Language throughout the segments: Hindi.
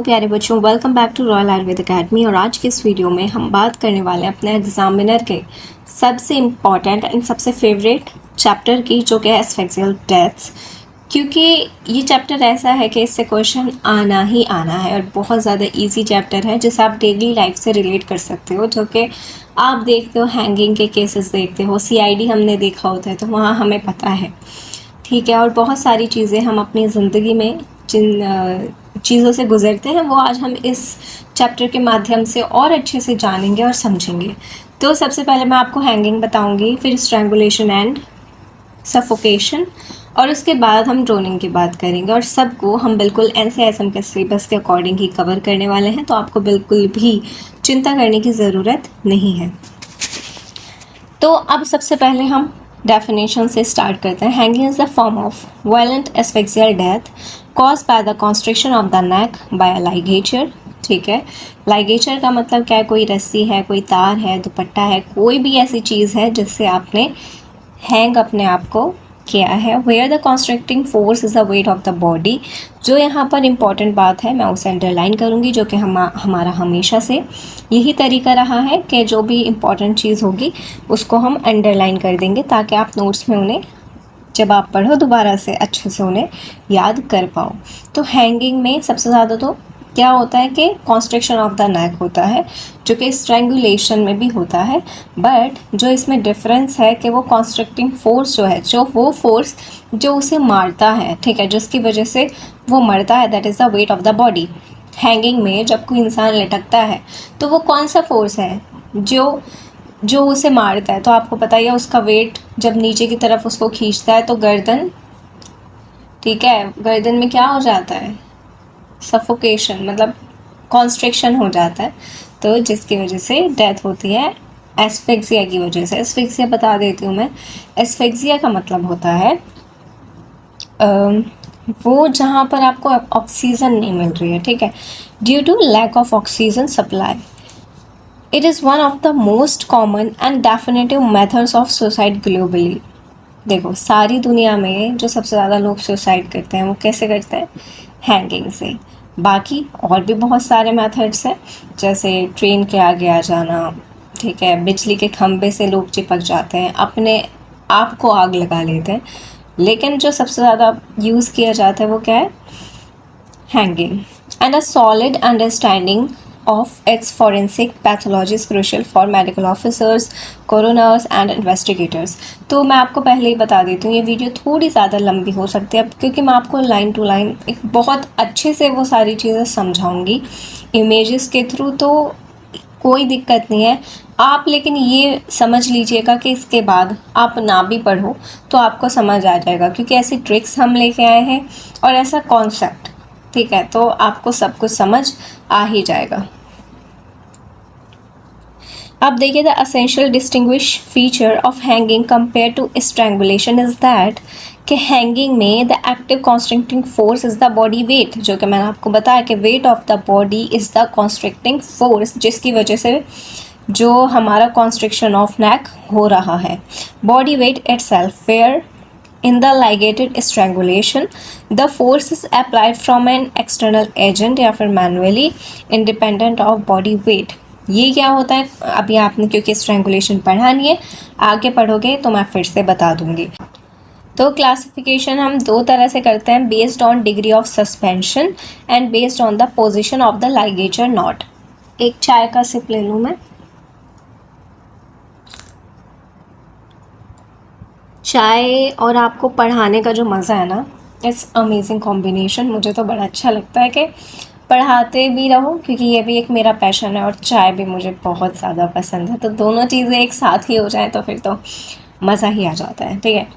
प्यारे बच्चों, welcome back to royal Ayurveda academy. और आज के इस वीडियो में हम बात करने वाले हैं अपने एग्जामिनर के सबसे इम्पॉर्टेंट एंड सबसे फेवरेट चैप्टर की, जो कि है एस्फिक्सियल डेथ्स। क्योंकि ये चैप्टर ऐसा है कि इससे क्वेश्चन आना ही आना है और बहुत ज़्यादा इजी चैप्टर है जिसे आप डेली लाइफ से रिलेट कर सकते हो। जो कि आप देखते हो, हैंगिंग के केसेस देखते हो, सीआईडी हमने देखा होता है तो वहाँ हमें पता है, ठीक है। और बहुत सारी चीज़ें हम अपनी ज़िंदगी में जिन चीज़ों से गुज़रते हैं वो आज हम इस चैप्टर के माध्यम से और अच्छे से जानेंगे और समझेंगे। तो सबसे पहले मैं आपको हैंगिंग बताऊंगी, फिर स्ट्रैंगुलेशन एंड सफोकेशन, और उसके बाद हम ड्रोनिंग की बात करेंगे। और सबको हम बिल्कुल NCISM के सिलेबस के अकॉर्डिंग ही कवर करने वाले हैं, तो आपको बिल्कुल भी चिंता करने की ज़रूरत नहीं है। तो अब सबसे पहले हम डेफिनेशन से स्टार्ट करते हैं। Hanging is the form of violent asphyxial death cause by the constriction of the neck by a ligature. ठीक है, लाइगेचर का मतलब क्या है? कोई रस्सी है, कोई तार है, दुपट्टा है, कोई भी ऐसी चीज़ है जिससे आपने हैंग अपने आप को किया है। Where the constricting force is the weight of the body. जो यहाँ पर इम्पॉर्टेंट बात है मैं उसे अंडरलाइन करूँगी, जो कि हमारा हमेशा से यही तरीका रहा है कि जो भी इम्पॉर्टेंट चीज़ होगी उसको हम अंडरलाइन कर देंगे, ताकि आप नोट्स में उन्हें जब आप पढ़ो दोबारा से अच्छे से उन्हें याद कर पाओ। तो हैंगिंग में सबसे ज़्यादा तो क्या होता है कि कॉन्स्ट्रिक्शन ऑफ द नेक होता है, जो कि स्ट्रैंगुलेशन में भी होता है। बट जो इसमें डिफरेंस है कि वो कॉन्स्ट्रिक्टिंग फोर्स जो है, जो वो फोर्स जो उसे मारता है, ठीक है, जिसकी वजह से वो मरता है, that is the weight of the body. Hanging में जब कोई इंसान लटकता है तो वो कौन सा फोर्स है जो उसे मारता है? तो आपको पता ही है, उसका वेट जब नीचे की तरफ उसको खींचता है तो गर्दन, ठीक है, गर्दन में क्या हो जाता है? सफोकेशन, मतलब कॉन्स्ट्रिक्शन हो जाता है, तो जिसकी वजह से डेथ होती है एस्फिक्सिया की वजह से। एस्फिक्सिया बता देती हूँ मैं। एस्फिक्सिया का मतलब होता है वो जहाँ पर आपको ऑक्सीजन नहीं मिल रही है, ठीक है, due to lack of oxygen supply. It is one of the most common and definitive methods of suicide globally. देखो, सारी दुनिया में जो सबसे ज़्यादा लोग सुसाइड करते हैं वो कैसे करते हैं? हैंगिंग से। बाकी और भी बहुत सारे मेथड्स हैं, जैसे ट्रेन के आगे आ जाना, ठीक है, बिजली के खंभे से लोग चिपक जाते हैं, अपने आप को आग लगा लेते हैं। लेकिन जो सबसे ज़्यादा यूज़ किया जाता है वो क्या है? Hanging. And a solid understanding of its forensic pathology is crucial for medical officers, coroners and investigators। तो मैं आपको पहले ही बता देती हूँ, ये वीडियो थोड़ी ज़्यादा लंबी हो सकती है क्योंकि मैं आपको लाइन टू लाइन एक बहुत अच्छे से वो सारी चीज़ें समझाऊंगी इमेजेस के थ्रू, तो कोई दिक्कत नहीं है आप। लेकिन ये समझ लीजिएगा कि इसके बाद आप ना भी पढ़ो तो आपको समझ आ जाएगा, क्योंकि ऐसी ट्रिक्स हम लेके आए हैं और ऐसा कॉन्सेप्ट, ठीक है, तो आपको सब कुछ समझ आ ही जाएगा। अब देखिए, the essential distinguish feature of hanging compare to strangulation is that कि हैंगिंग में the active constricting force is the body weight, जो कि मैंने आपको बताया कि weight of the body is the constricting force, जिसकी वजह से जो हमारा कॉन्स्ट्रिक्शन ऑफ नेक हो रहा है। Body weight itself, where in the ligated strangulation the force is applied from an external agent या फिर manually independent of body weight। ये क्या होता है? अभी आपने क्योंकि स्ट्रैंगुलेशन पढ़ा नहीं है, आगे पढ़ोगे तो मैं फिर से बता दूंगी। तो क्लासिफिकेशन हम दो तरह से करते हैं, based on degree of suspension and based on the position of the ligature not. एक चाय का सिप ले लूँ मैं। चाय और आपको पढ़ाने का जो मज़ा है ना, इट्स अमेजिंग कॉम्बिनेशन। मुझे तो बड़ा अच्छा लगता है कि पढ़ाते भी रहो, क्योंकि ये भी एक मेरा पैशन है और चाय भी मुझे बहुत ज़्यादा पसंद है। तो दोनों चीज़ें एक साथ ही हो जाए तो फिर तो मज़ा ही आ जाता है, ठीक है।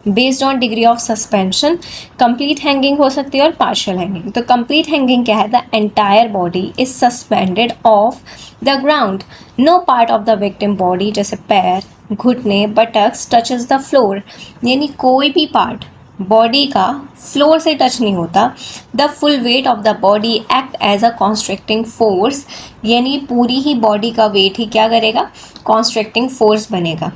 Based on degree of suspension complete hanging हो सकती है और पार्शियल हैंगिंग। तो कंप्लीट हैंगिंग क्या है? The entire body is suspended off the ground, no part of the victim body, जैसे पैर, घुटने, बटक्स टचेस द फ्लोर, यानी कोई भी पार्ट बॉडी का फ्लोर से टच नहीं होता। The full weight of the body act as a constricting force, यानी पूरी ही बॉडी का वेट ही क्या करेगा? कॉन्स्ट्रिक्टिंग फोर्स बनेगा।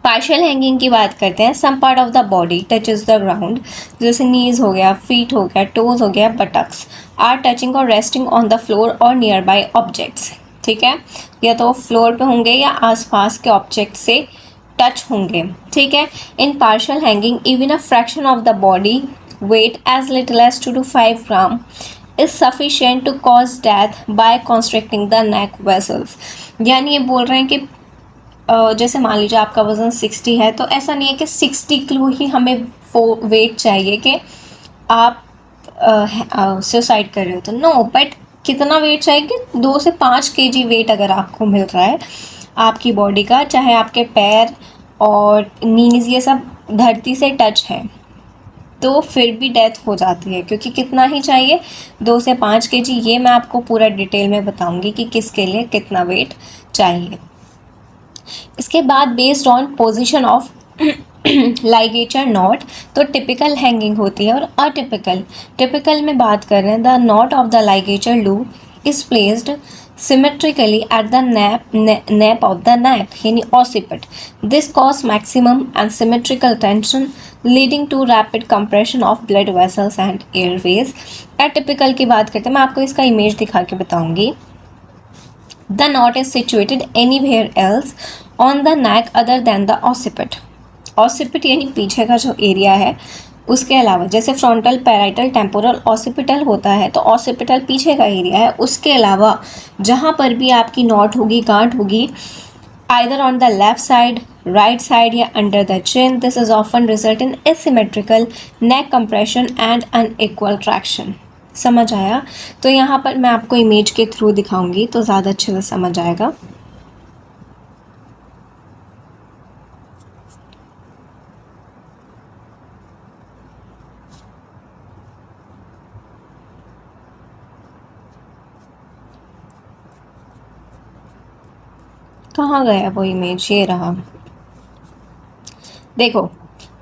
पार्शियल हैंगिंग की बात करते हैं, some part of the body touches the ground, जैसे नीज हो गया, फीट हो गया, टोज हो गया, बटक्स आर टचिंग और रेस्टिंग ऑन द फ्लोर और नियर बाई ऑब्जेक्ट्स। ठीक है, या तो फ्लोर पे होंगे या आसपास के ऑब्जेक्ट से टच होंगे। ठीक है, in partial hanging even a fraction of the body weight as little as 2 to 5 gram is sufficient to cause death by constricting the neck vessels. यानी ये बोल रहे हैं कि जैसे मान लीजिए आपका वज़न 60 है, तो ऐसा नहीं है कि 60 किलो ही हमें वेट चाहिए कि आप सुसाइड कर रहे हो, तो नो, बट कितना वेट चाहिए कि 2 से 5 केजी वेट अगर आपको मिल रहा है आपकी बॉडी का, चाहे आपके पैर और नीज ये सब धरती से टच है, तो फिर भी डेथ हो जाती है। क्योंकि कितना ही चाहिए, 2 से 5 केजी। ये मैं आपको पूरा डिटेल में बताऊंगी कि किसके लिए कितना वेट चाहिए। इसके बाद based on position of ligature not, तो टिपिकल हैंगिंग होती है और अटिपिकल। टिपिकल में बात कर रहे हैं, the knot of the ligature loop is placed symmetrically at the nape of the neck, यानी occiput. This cause maximum and symmetrical tension leading to rapid compression of blood vessels and airways. Atypical की बात करते हैं, मैं आपको इसका इमेज दिखा के बताऊंगी। The knot is situated anywhere else on the neck other than the occiput. Occiput यानी पीछे का जो एरिया है उसके अलावा, जैसे फ्रंटल, पैराइटल, टेम्पोरल, ऑसिपिटल होता है, तो ऑसिपिटल पीछे का एरिया है, उसके अलावा जहाँ पर भी आपकी नॉट होगी, गांठ होगी, either on the left side, right side या under the chin, this is often result in asymmetrical neck compression and unequal traction. समझ आया? तो यहाँ पर मैं आपको इमेज के थ्रू दिखाऊंगी तो ज़्यादा अच्छे से समझ आएगा। कहाँ गया वो इमेज? ये रहा, देखो।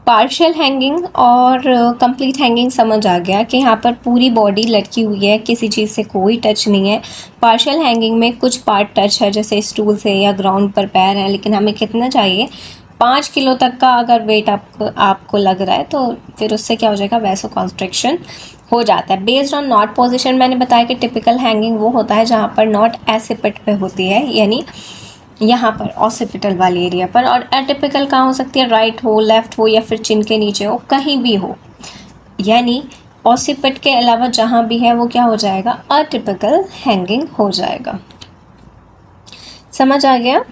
पार्शियल हैंगिंग और कंप्लीट हैंगिंग समझ आ गया कि यहाँ पर पूरी बॉडी लटकी हुई है, किसी चीज़ से कोई टच नहीं है। पार्शियल हैंगिंग में कुछ पार्ट टच है, जैसे स्टूल से या ग्राउंड पर पैर है, लेकिन हमें कितना चाहिए? 5 किलो तक का अगर वेट आपको लग रहा है तो फिर उससे क्या हो जाएगा? वैसो कॉन्स्ट्रिक्शन हो जाता है। बेस्ड ऑन नॉट पोजिशन, मैंने बताया कि टिपिकल हैंगिंग वो होता है जहाँ पर नॉट एसिपिट पे होती है, यानी यहाँ पर ऑसिपिटल वाले एरिया पर। और एटिपिकल कहाँ हो सकती है? राइट हो, लेफ्ट हो, या फिर चिन के नीचे हो, कहीं भी हो। यानी ऑसिपिट के अलावा जहाँ भी है वो क्या हो जाएगा? अटिपिकल हैंगिंग हो जाएगा। समझ आ गया?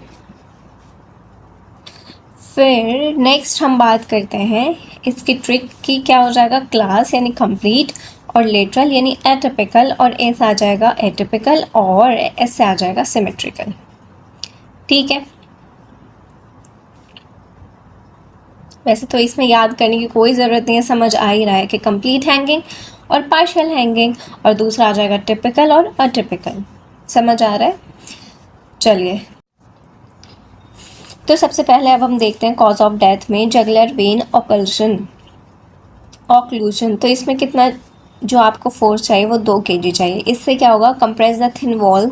फिर नेक्स्ट हम बात करते हैं इसकी ट्रिक की, क्या हो जाएगा? क्लास यानी कंप्लीट और लेटरल यानी एटिपिकल, और एस आ जाएगा एटिपिकल, और एस से आ जाएगा सिमेट्रिकल। ठीक है, वैसे तो इसमें याद करने की कोई ज़रूरत नहीं है, समझ आ ही रहा है कि कंप्लीट हैंगिंग और पार्शियल हैंगिंग, और दूसरा आ जाएगा टिपिकल और अटिपिकल। समझ आ रहा है? चलिए, तो सबसे पहले अब हम देखते हैं कॉज ऑफ डेथ में जगुलर वेन ऑक्लूजन। तो इसमें कितना जो आपको फोर्स चाहिए वो 2 kg चाहिए। इससे क्या होगा? Compress the thin wall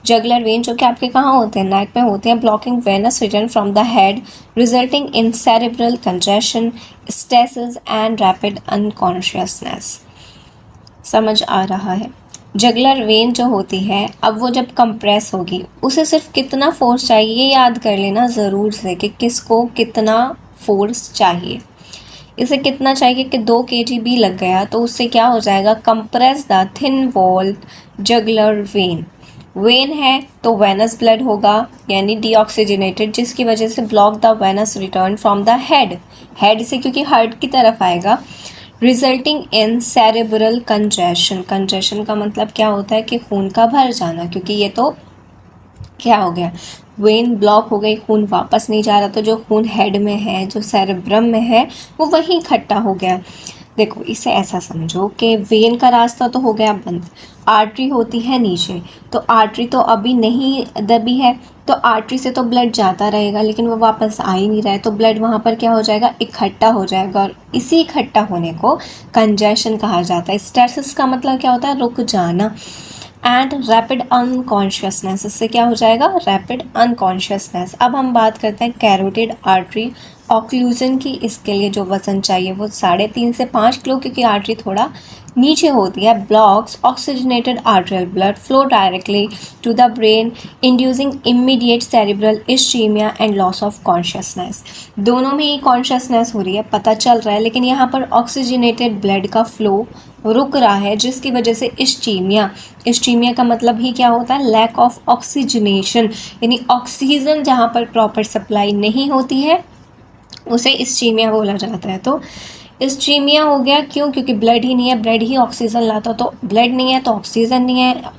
jugular vein, जो कि आपके कहाँ होते हैं? नेक में होते हैं, blocking Venus return from the head, resulting in cerebral congestion, stasis and rapid unconsciousness. समझ आ रहा है? जगुलर वेन जो होती है, अब वो जब कंप्रेस होगी, उसे सिर्फ कितना फोर्स चाहिए ये याद कर लेना ज़रूर से कि किसको कितना फोर्स चाहिए। इसे कितना चाहिए कि 2 kg भी लग गया तो उससे क्या हो जाएगा? Compress the thin wall jugular vein. Vein है तो वेनस ब्लड होगा, यानी डीऑक्सीजनेटेड, जिसकी वजह से block the Venus return from the head, head से क्योंकि हार्ट की तरफ आएगा, resulting in cerebral congestion. Congestion का मतलब क्या होता है? कि खून का भर जाना, क्योंकि ये तो क्या हो गया? वेन ब्लॉक हो गई, खून वापस नहीं जा रहा, तो जो खून हेड में है, जो सेरेब्रम में है, वो वहीं इकट्ठा हो गया। देखो, इसे ऐसा समझो कि वेन का रास्ता तो हो गया बंद, आर्टरी होती है नीचे, तो आर्टरी तो अभी नहीं दबी है, तो आर्टरी से तो ब्लड जाता रहेगा, लेकिन वो वापस आ ही नहीं रहा है, तो ब्लड वहाँ पर क्या हो जाएगा? इकट्ठा हो जाएगा, और इसी इकट्ठा होने को कंजेशन कहा जाता है। स्टेसिस का मतलब क्या होता है? रुक जाना। एंड रैपिड अनकॉन्शियसनेस, इससे क्या हो जाएगा, रैपिड अनकॉन्शियसनेस। अब हम बात करते हैं कैरोटिड आर्टरी ऑक्लूजन की। इसके लिए जो वजन चाहिए वो 3.5 से 5 किलो, क्योंकि आर्टरी थोड़ा नीचे होती है। Blocks oxygenated arterial blood flow directly to the brain inducing immediate cerebral ischaemia and loss of consciousness. दोनों में ही कॉन्शियसनेस हो रही है, पता चल रहा है, लेकिन यहाँ पर ऑक्सीजनेटेड ब्लड का फ्लो रुक रहा है, जिसकी वजह से इश्चीमिया, इश्चीमिया का मतलब ही क्या होता है, लैक ऑफ ऑक्सीजनेशन, यानी ऑक्सीजन जहाँ पर प्रॉपर सप्लाई नहीं होती है उसे इश्चीमिया बोला जाता है। तो इश्चीमिया हो गया, क्यों, क्योंकि ब्लड ही नहीं है, ब्लड ही ऑक्सीजन लाता, तो ब्लड नहीं है तो ऑक्सीजन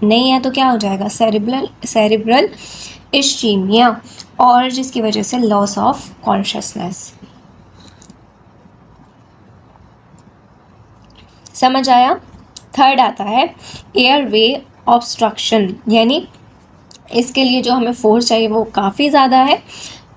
नहीं है तो क्या हो जाएगा, सेरिब्रल इश्चीमिया, और जिसकी वजह से लॉस ऑफ कॉन्शियसनेस। समझ आया। थर्ड आता है एयरवे ऑब्स्ट्रक्शन, यानी इसके लिए जो हमें फोर्स चाहिए वो काफ़ी ज़्यादा है,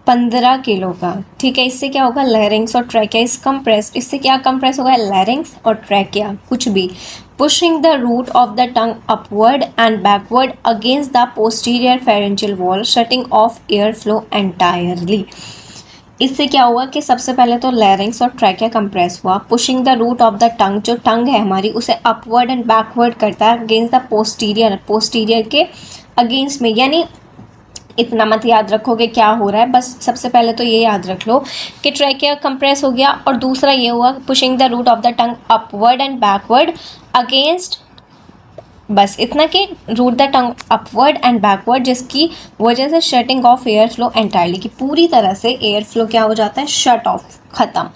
15 किलो का। ठीक है, इससे क्या होगा, लैरिंग्स और ट्रैकिया इज कंप्रेस्ड। इससे क्या कंप्रेस होगा, लैरिंग्स और ट्रैकिया, कुछ भी। Pushing the root of the tongue upward and backward against the posterior pharyngeal wall, shutting off air flow entirely. इससे क्या हुआ कि सबसे पहले तो लैरिंग्स और ट्रैकिया कंप्रेस हुआ। Pushing the root of the tongue, जो टंग है हमारी उसे अपवर्ड एंड बैकवर्ड करता है अगेंस्ट द पोस्टीरियर के अगेंस्ट में। यानी इतना मत याद रखोगे क्या हो रहा है, बस सबसे पहले तो ये याद रख लो कि ट्रैकिया कंप्रेस हो गया, और दूसरा ये हुआ pushing the root of the tongue upward and backward against, बस इतना कि root the tongue upward and backward, जिसकी वजह से shutting off air flow entirely, की पूरी तरह से एयर फ्लो क्या हो जाता है, शट ऑफ, ख़त्म।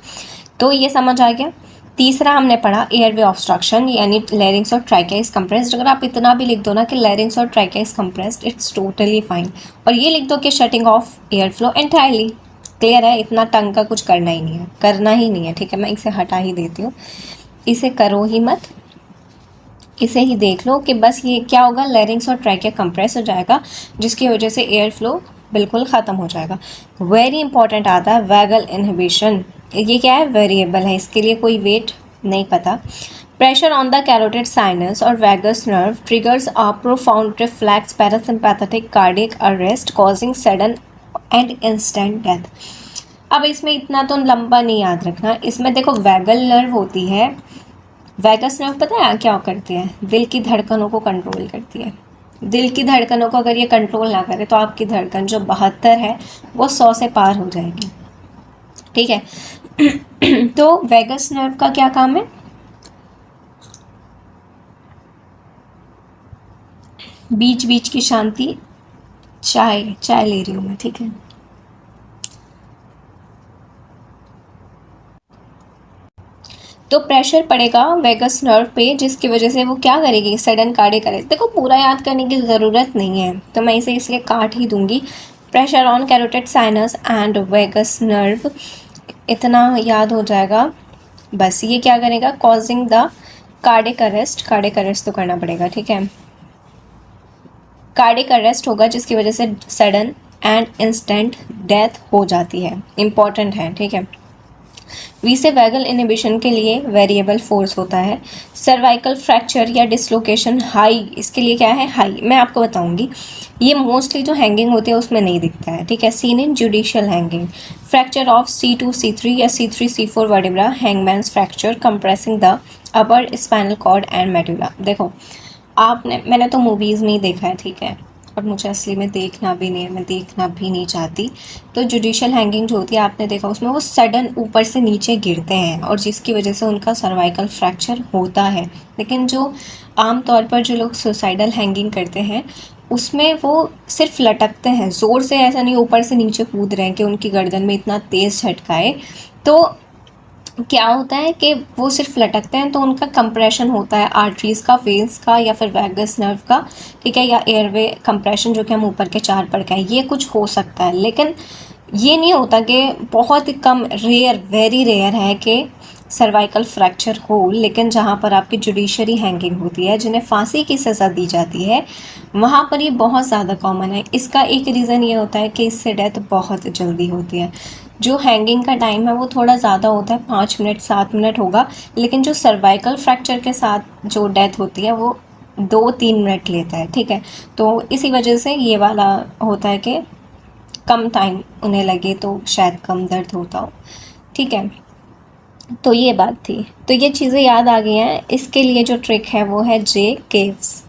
तो ये समझ आ गया। तीसरा हमने पढ़ा एयरवे ऑब्स्ट्रक्शन, यानी लैरिंग्स और ट्रैकिया इज कंप्रेस्ड। अगर आप इतना भी लिख दो ना कि लैरिंग्स और trachea is compressed, it's totally fine. और ये लिख दो कि shutting off air flow entirely. Clear है, इतना टंग का कुछ करना ही नहीं है, करना ही नहीं है। ठीक है, मैं इसे हटा ही देती हूँ, इसे करो ही मत, इसे ही देख लो कि बस ये क्या होगा, लैरिंग्स और ट्रैकिया कंप्रेस हो जाएगा, जिसकी वजह से एयर फ्लो बिल्कुल ख़त्म हो जाएगा। वेरी इंपॉर्टेंट आता है वैगल इनहिबिशन। ये क्या है, वेरिएबल है, इसके लिए कोई वेट नहीं पता। Pressure on the carotid sinus और vagus nerve triggers a profound reflex parasympathetic cardiac arrest causing sudden and instant death. अब इसमें इतना तो लंबा नहीं याद रखना। इसमें देखो वैगल नर्व होती है, वैगस नर्व पता है क्या करती है, दिल की धड़कनों को कंट्रोल करती है। दिल की धड़कनों को अगर ये कंट्रोल ना करे तो आपकी धड़कन जो 72 है वो 100 से पार हो जाएगी। ठीक है तो वैगस नर्व का क्या काम है, बीच बीच की शांति, चाय ले रही हूँ मैं। ठीक है, तो प्रेशर पड़ेगा वेगस नर्व पे, जिसकी वजह से वो क्या करेगी, सडन कार्डियक अरेस्ट। देखो पूरा याद करने की ज़रूरत नहीं है, तो मैं इसे इसलिए काट ही दूंगी। Pressure on carotid sinus and vagus nerve, इतना याद हो जाएगा बस। ये क्या करेगा, causing the cardiac arrest, cardiac arrest तो करना पड़ेगा। ठीक है, कार्डियक अरेस्ट होगा जिसकी वजह से सडन एंड इंस्टेंट डेथ हो जाती है। इंपॉर्टेंट है। ठीक है, वी से वैगल इनहिबिशन के लिए वेरिएबल फोर्स होता है। सर्वाइकल फ्रैक्चर या डिसलोकेशन हाई, इसके लिए क्या है, हाई। मैं आपको बताऊंगी, ये मोस्टली जो हैंगिंग होती है उसमें नहीं दिखता है। ठीक है, seen in judicial hanging. Fracture of C2 C3 या C3 C4 vertebra, hangman's fracture compressing the upper spinal cord and medulla. देखो मैंने तो मूवीज़ में ही देखा है। ठीक है, और मुझे असली में देखना भी नहीं है, मैं देखना भी नहीं चाहती। तो जुडिशियल हैंगिंग जो होती है आपने देखा, उसमें वो सडन ऊपर से नीचे गिरते हैं और जिसकी वजह से उनका सर्वाइकल फ्रैक्चर होता है। लेकिन जो आम तौर पर जो लोग सुसाइडल हैंगिंग करते हैं उसमें वो सिर्फ लटकते हैं, ज़ोर से ऐसा नहीं ऊपर से नीचे कूद रहे हैं कि उनकी गर्दन में इतना तेज़ झटकाए। तो क्या होता है कि वो सिर्फ लटकते हैं, तो उनका कंप्रेशन होता है आर्टरीज़ का, वेन्स का, या फिर वैगस नर्व का। ठीक है, या एयरवे कंप्रेशन जो कि हम ऊपर के 4 पढ़ के हैं, ये कुछ हो सकता है। लेकिन ये नहीं होता कि, बहुत ही कम, रेयर, वेरी रेयर है कि सर्वाइकल फ्रैक्चर हो। लेकिन जहाँ पर आपकी जुडिशरी हैंगिंग होती है, जिन्हें फांसी की सज़ा दी जाती है, वहाँ पर ये बहुत ज़्यादा कॉमन है। इसका एक रीज़न ये होता है कि इससे डेथ बहुत जल्दी होती है। जो हैंगिंग का टाइम है वो थोड़ा ज़्यादा होता है, 5 मिनट 7 मिनट होगा। लेकिन जो सर्वाइकल फ्रैक्चर के साथ जो डेथ होती है वो 2-3 मिनट लेता है, ठीक है। तो इसी वजह से ये वाला होता है कि कम टाइम उन्हें लगे तो शायद कम दर्द होता हो, ठीक है। तो ये बात थी, तो ये चीज़ें याद आ गई हैं। इसके लिए जो ट्रिक है वो है जे केव्स।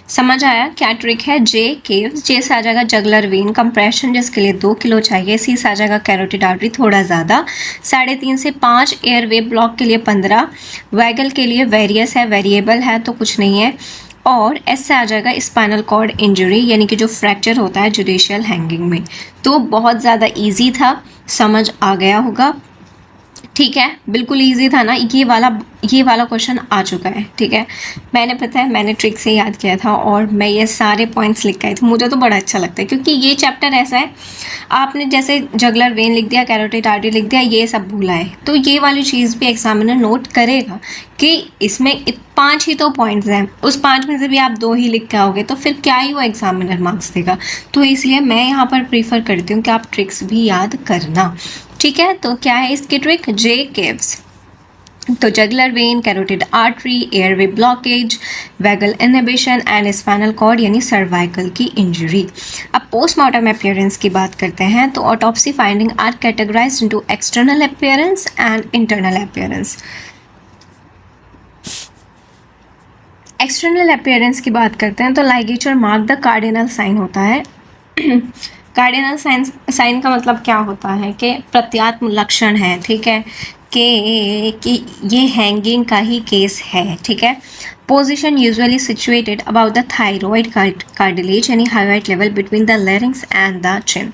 समझ आया क्या ट्रिक है? जे केव्स। जे से आ जाएगा जगलर वेन कंप्रेशन, जिसके लिए 2 किलो चाहिए। सी से आ जाएगा कैरोटिड आर्टरी, थोड़ा ज़्यादा, 3.5 से 5। एयरवे ब्लॉक के लिए 15। वैगल के लिए वेरियस है, वेरिएबल है तो कुछ नहीं है। और एस से आ जाएगा स्पाइनल कॉर्ड इंजरी, यानी कि जो फ्रैक्चर होता है जुडिशियल हैंगिंग में। तो बहुत ज़्यादा ईजी था, समझ आ गया होगा, ठीक है। बिल्कुल इजी था ना, ये वाला क्वेश्चन आ चुका है, ठीक है। मैंने पता है मैंने ट्रिक से याद किया था और मैं ये सारे पॉइंट्स लिख के आई थी। मुझे तो बड़ा अच्छा लगता है क्योंकि ये चैप्टर ऐसा है, आपने जैसे जगलर वेन लिख दिया, कैरोटिड आर्टरी लिख दिया, ये सब भूला है, तो ये वाली चीज़ भी एग्जामिनर नोट करेगा कि इसमें 5 ही तो पॉइंट्स हैं, उस 5 में से भी आप 2 ही लिख के आओगे तो फिर क्या ही वो एग्जामिनर मार्क्स देगा। तो इसलिए मैं यहाँ पर प्रीफर करती हूँ कि आप ट्रिक्स भी याद करना, ठीक है। तो क्या है इसकी ट्रिक? J caves. तो jugular vein, carotid artery, airway blockage, vagal inhibition and spinal cord यानी सर्वाइकल की इंजरी। अब पोस्टमार्टम अपीयरेंस की बात करते हैं तो autopsy finding are categorized into external appearance and internal appearance. External appearance की बात करते हैं तो ligature mark the cardinal sign होता है। कार्डिनल साइन का मतलब क्या होता है कि प्रत्यात्म लक्षण है, ठीक है, कि ये हैंगिंग का ही केस है, ठीक है। Position usually situated about the thyroid cartilage यानी height level between the larynx and the chin.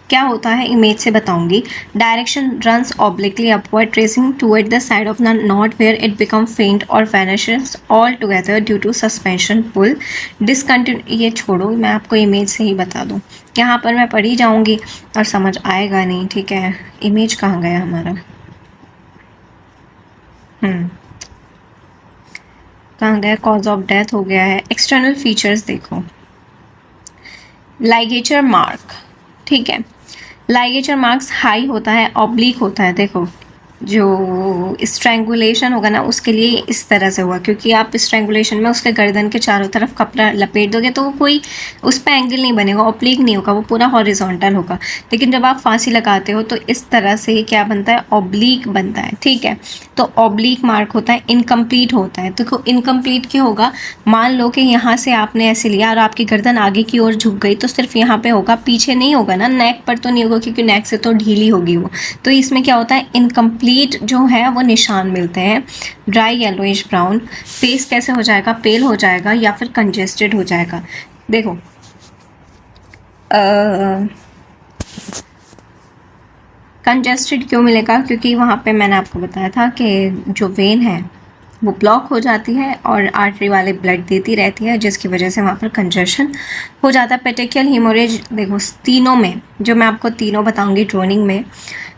क्या होता है इमेज से बताऊंगी। Direction runs obliquely upward tracing toward the side of the knot where it become faint और vanishes all together due to suspension pull discontinue. ये छोड़ो, मैं आपको इमेज से ही बता दूं, यहाँ पर मैं पढ़ी जाऊंगी और समझ आएगा नहीं, ठीक है। इमेज कहाँ गया हमारा? कहाँ गया? कॉज ऑफ डेथ हो गया है। एक्सटर्नल फीचर्स देखो, लाइगेचर मार्क, ठीक है। लाइगेचर मार्क्स हाई होता है, ऑब्लिक होता है। देखो जो स्ट्रैंगुलेशन होगा ना उसके लिए इस तरह से होगा, क्योंकि आप स्ट्रैंगुलेशन में उसके गर्दन के चारों तरफ कपड़ा लपेट दोगे तो वो कोई उस पर एंगल नहीं बनेगा, ऑब्लिक नहीं होगा, वो पूरा हॉरिजॉन्टल होगा। लेकिन जब आप फांसी लगाते हो तो इस तरह से क्या बनता है? ऑब्लिक बनता है, ठीक है। तो ऑब्लिक मार्क होता है, इनकम्प्लीट होता है। तो इनकम्प्लीट क्यों होगा? मान लो कि यहाँ से आपने ऐसे लिया और आपकी गर्दन आगे की ओर झुक गई तो सिर्फ यहाँ पे होगा, पीछे नहीं होगा ना, नेक पर तो नहीं होगा क्योंकि नेक से तो ढीली होगी वो। तो इसमें क्या होता है? इनकम्प्लीट जो है वो निशान मिलते हैं। Dry yellowish brown. फेस कैसे हो जाएगा? पेल हो जाएगा या फिर कंजेस्टेड हो जाएगा। देखो कंजेस्टेड क्यों मिलेगा? क्योंकि वहाँ पे मैंने आपको बताया था कि जो वेन है वो ब्लॉक हो जाती है और आर्टरी वाले ब्लड देती रहती है, जिसकी वजह से वहाँ पर कंजेशन हो जाता है। पेटिकियल हीमोरेज देखो तीनों में, जो मैं आपको तीनों बताऊंगी, ड्रोनिंग में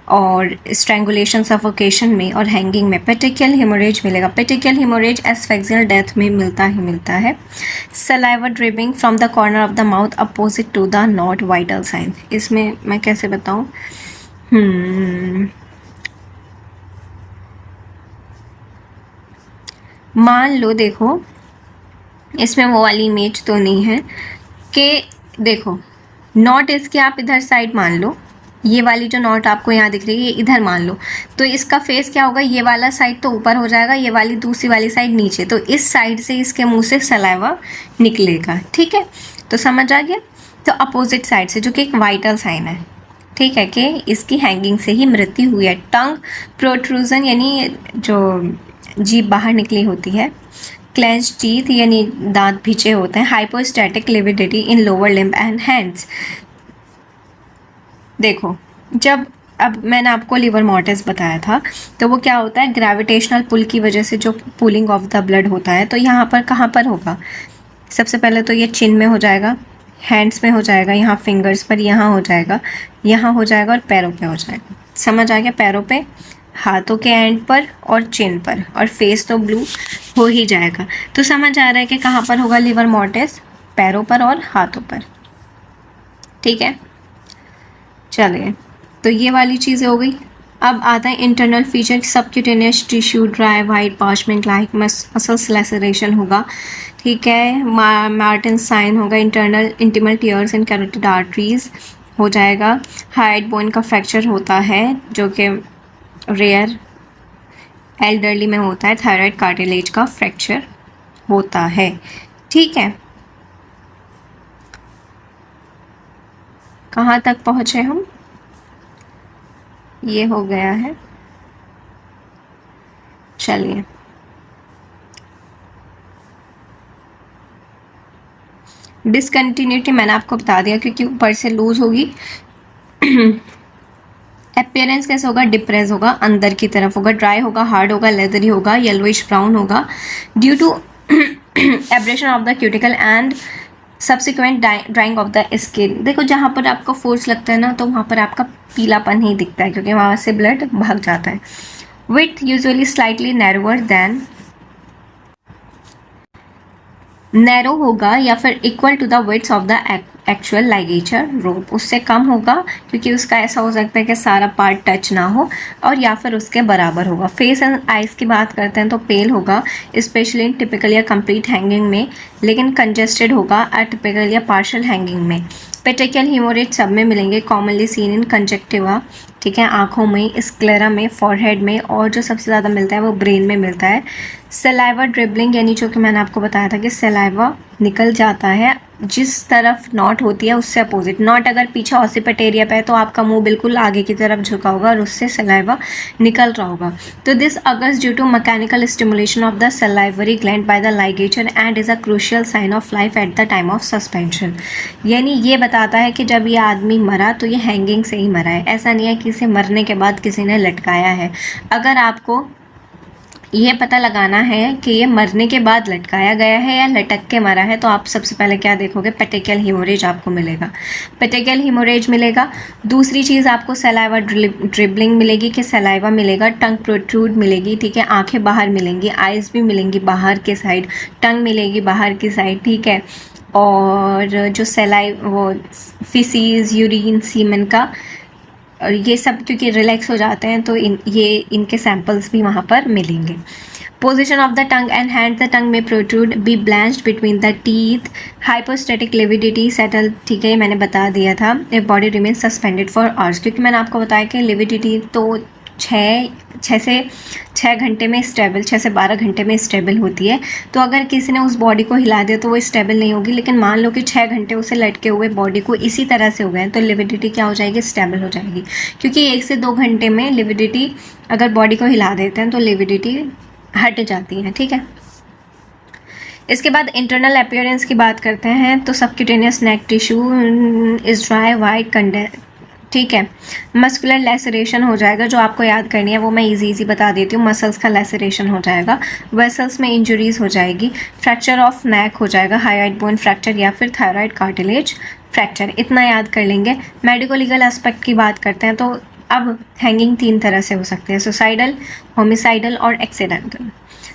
और स्ट्रैंगुलेशन सफोकेशन में और हैंगिंग में पेटिकियल हीमोरेज मिलेगा। पेटिकियल हीमोरेज एस्फेक्सियल डेथ में मिलता ही मिलता है। Saliva dripping from the corner of the mouth opposite to the knot vital sign. इसमें मैं कैसे बताऊँ? मान लो देखो इसमें वो वाली इमेज तो नहीं है कि देखो नॉट इसके आप इधर साइड मान लो, ये वाली जो नॉट आपको यहाँ दिख रही है ये इधर मान लो, तो इसका फेस क्या होगा? ये वाला साइड तो ऊपर हो जाएगा, ये वाली दूसरी वाली साइड नीचे। तो इस साइड से इसके मुंह से सलाइवा निकलेगा, ठीक है। तो समझ आ गया। तो अपोजिट साइड से, जो कि एक वाइटल साइन है, ठीक है, कि इसकी हैंगिंग से ही मृत्यु हुई है। टंग प्रोट्रूजन यानी जो जीभ बाहर निकली होती है। क्लेंच टीथ यानी दांत भीचे होते हैं। Hypostatic lividity in lower limb and hands. देखो जब अब मैंने आपको लिवर मॉर्टिस बताया था तो वो क्या होता है? ग्रेविटेशनल पुल की वजह से जो पुलिंग ऑफ द ब्लड होता है, तो यहाँ पर कहाँ पर होगा? सबसे पहले तो ये चिन में हो जाएगा, हैंड्स में हो जाएगा, यहाँ फिंगर्स पर, यहाँ हो जाएगा, यहाँ हो जाएगा और पैरों पे हो जाएगा। समझ आ गया? पैरों पे, हाथों के एंड पर और चिन पर, और फेस तो ब्लू हो ही जाएगा। तो समझ आ रहा है कि कहाँ पर होगा लिवर मॉर्टिस? पैरों पर और हाथों पर, ठीक है। चलिए, तो ये वाली चीज़ें हो गई। अब आता है internal feature, subcutaneous tissue, dry white parchment like muscles laceration होगा, ठीक है। मार्टिन साइन होगा, internal intimal tears in carotid arteries हो जाएगा। हाइड बोन का फ्रैक्चर होता है जो कि रेयर एल्डरली में होता है। थायराइड कार्टिलेज का फ्रैक्चर होता है, ठीक है। कहाँ तक पहुँचे हम? ये हो गया है, चलिए। डिसकंटिन्यूटी मैंने आपको बता दिया क्योंकि ऊपर से लूज होगी। अपीयरेंस कैसे होगा? डिप्रेस होगा, अंदर की तरफ होगा, ड्राई होगा, हार्ड होगा, लेदरी होगा, येलोइश ब्राउन होगा due to abrasion of the cuticle and subsequent drying of the skin. देखो जहाँ पर आपका फोर्स लगता है ना तो वहाँ पर आपका पीलापन ही दिखता है क्योंकि वहाँ से ब्लड भाग जाता है। Width usually slightly narrower than, narrow होगा या फिर equal to the width of the actual ligature rope, उससे कम होगा क्योंकि उसका ऐसा हो सकता है कि सारा पार्ट टच ना हो, और या फिर उसके बराबर होगा। फेस एंड आइज़ की बात करते हैं तो पेल होगा, स्पेशली इन टिपिकल या कंप्लीट हैंगिंग में, लेकिन कंजेस्टेड होगा अटिपिकल या पार्शियल हैंगिंग में। पेटेकियल हीमोरेज सब में मिलेंगे, कॉमनली सीन इन कंजक्टिवा, ठीक है, आँखों में, स्क्लेरा में, फॉरहेड में, और जो सबसे ज़्यादा मिलता है वो ब्रेन में मिलता है। सलाइवा ड्रिबलिंग, यानी जो कि मैंने आपको बताया था कि सलाइवा निकल जाता है जिस तरफ नॉट होती है उससे अपोजिट। नॉट अगर पीछे ऑसिपिट एरिया पे है तो आपका मुंह बिल्कुल आगे की तरफ झुका होगा और उससे सलाइवा निकल रहा होगा। तो this occurs due to mechanical stimulation of the salivary gland by the ligature and is a crucial sign of life at the time of suspension. यानी ये बताता है कि जब ये आदमी मरा तो ये हैंगिंग से ही मरा है, ऐसा नहीं है कि इसे मरने के बाद किसी ने लटकाया है। अगर आपको ये पता लगाना है कि ये मरने के बाद लटकाया गया है या लटक के मरा है तो आप सबसे पहले क्या देखोगे? पेटेकियल हीमोरेज आपको मिलेगा, पेटेकियल हीमोरेज मिलेगा। दूसरी चीज़ आपको सलाइवा ड्रिबलिंग मिलेगी कि सलाइवा मिलेगा, टंग प्रोट्रूड मिलेगी, ठीक है, आंखें बाहर मिलेंगी, आइज़ भी मिलेंगी बाहर के साइड, टंग मिलेगी बाहर की साइड, ठीक है। और जो वो फिसीज, यूरिन, सीमन का, और ये सब क्योंकि रिलैक्स हो जाते हैं तो इनके सैंपल्स भी वहाँ पर मिलेंगे। Position of the tongue and hand, the tongue में protrude, be blanched between the teeth, hypostatic lividity settle, ठीक है, मैंने बता दिया था। A body remain suspended for hours, क्योंकि मैंने आपको बताया कि लिविडिटी तो 6 घंटे में स्टेबल, 6 से 12 घंटे में स्टेबल होती है। तो अगर किसी ने उस बॉडी को हिला दिया तो वो स्टेबल नहीं होगी, लेकिन मान लो कि 6 घंटे उसे लटके हुए बॉडी को इसी तरह से हो गए तो लिविडिटी क्या हो जाएगी? स्टेबल हो जाएगी, क्योंकि 1 से 2 घंटे में लिविडिटी, अगर बॉडी को हिला देते हैं तो लिविडिटी हट जाती है, ठीक है। इसके बाद इंटरनल अपीयरेंस की बात करते हैं तो subcutaneous neck tissue is dry white condense, ठीक है। मस्कुलर लैसरेशन हो जाएगा, जो आपको याद करनी है वो मैं इजी बता देती हूँ। मसल्स का लैसरेशन हो जाएगा, वेसल्स में इंजरीज हो जाएगी, फ्रैक्चर ऑफ नेक हो जाएगा, हाइड बोन फ्रैक्चर या फिर थायराइड कार्टिलेज फ्रैक्चर, इतना याद कर लेंगे। मेडिको लीगल एस्पेक्ट की बात करते हैं तो अब हैंगिंग 3 तरह से हो सकते हैं, सुसाइडल, होमिसाइडल और accidental.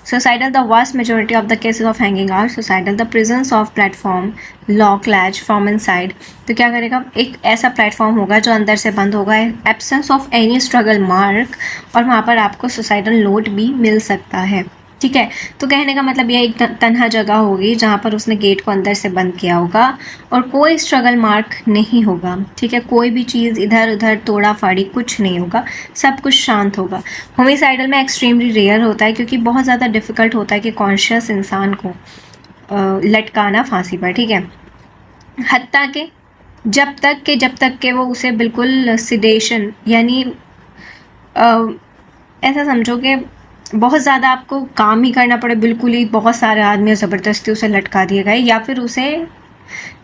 Suicidal, the vast majority of the cases of hanging are suicidal. The presence of platform lock latch from inside, तो क्या करेगा? एक ऐसा प्लेटफॉर्म होगा जो अंदर से बंद होगा, absence of any struggle mark, और वहाँ पर आपको सुसाइडल नोट भी मिल सकता है, ठीक है। तो कहने का मतलब यह एक तन्हा जगह होगी जहाँ पर उसने गेट को अंदर से बंद किया होगा और कोई स्ट्रगल मार्क नहीं होगा, ठीक है, कोई भी चीज़ इधर उधर तोड़ा फाड़ी कुछ नहीं होगा, सब कुछ शांत होगा। होमिसाइडल में एक्सट्रीमली रेयर होता है क्योंकि बहुत ज़्यादा डिफ़िकल्ट होता है कि कॉन्शियस इंसान को लटकाना फांसी पर, ठीक है, हत्ता के जब तक के वो उसे बिल्कुल सिडेशन, यानी ऐसा समझो कि बहुत ज़्यादा आपको काम ही करना पड़े, बिल्कुल ही बहुत सारे आदमी ज़बरदस्ती उसे लटका दिए गए, या फिर उसे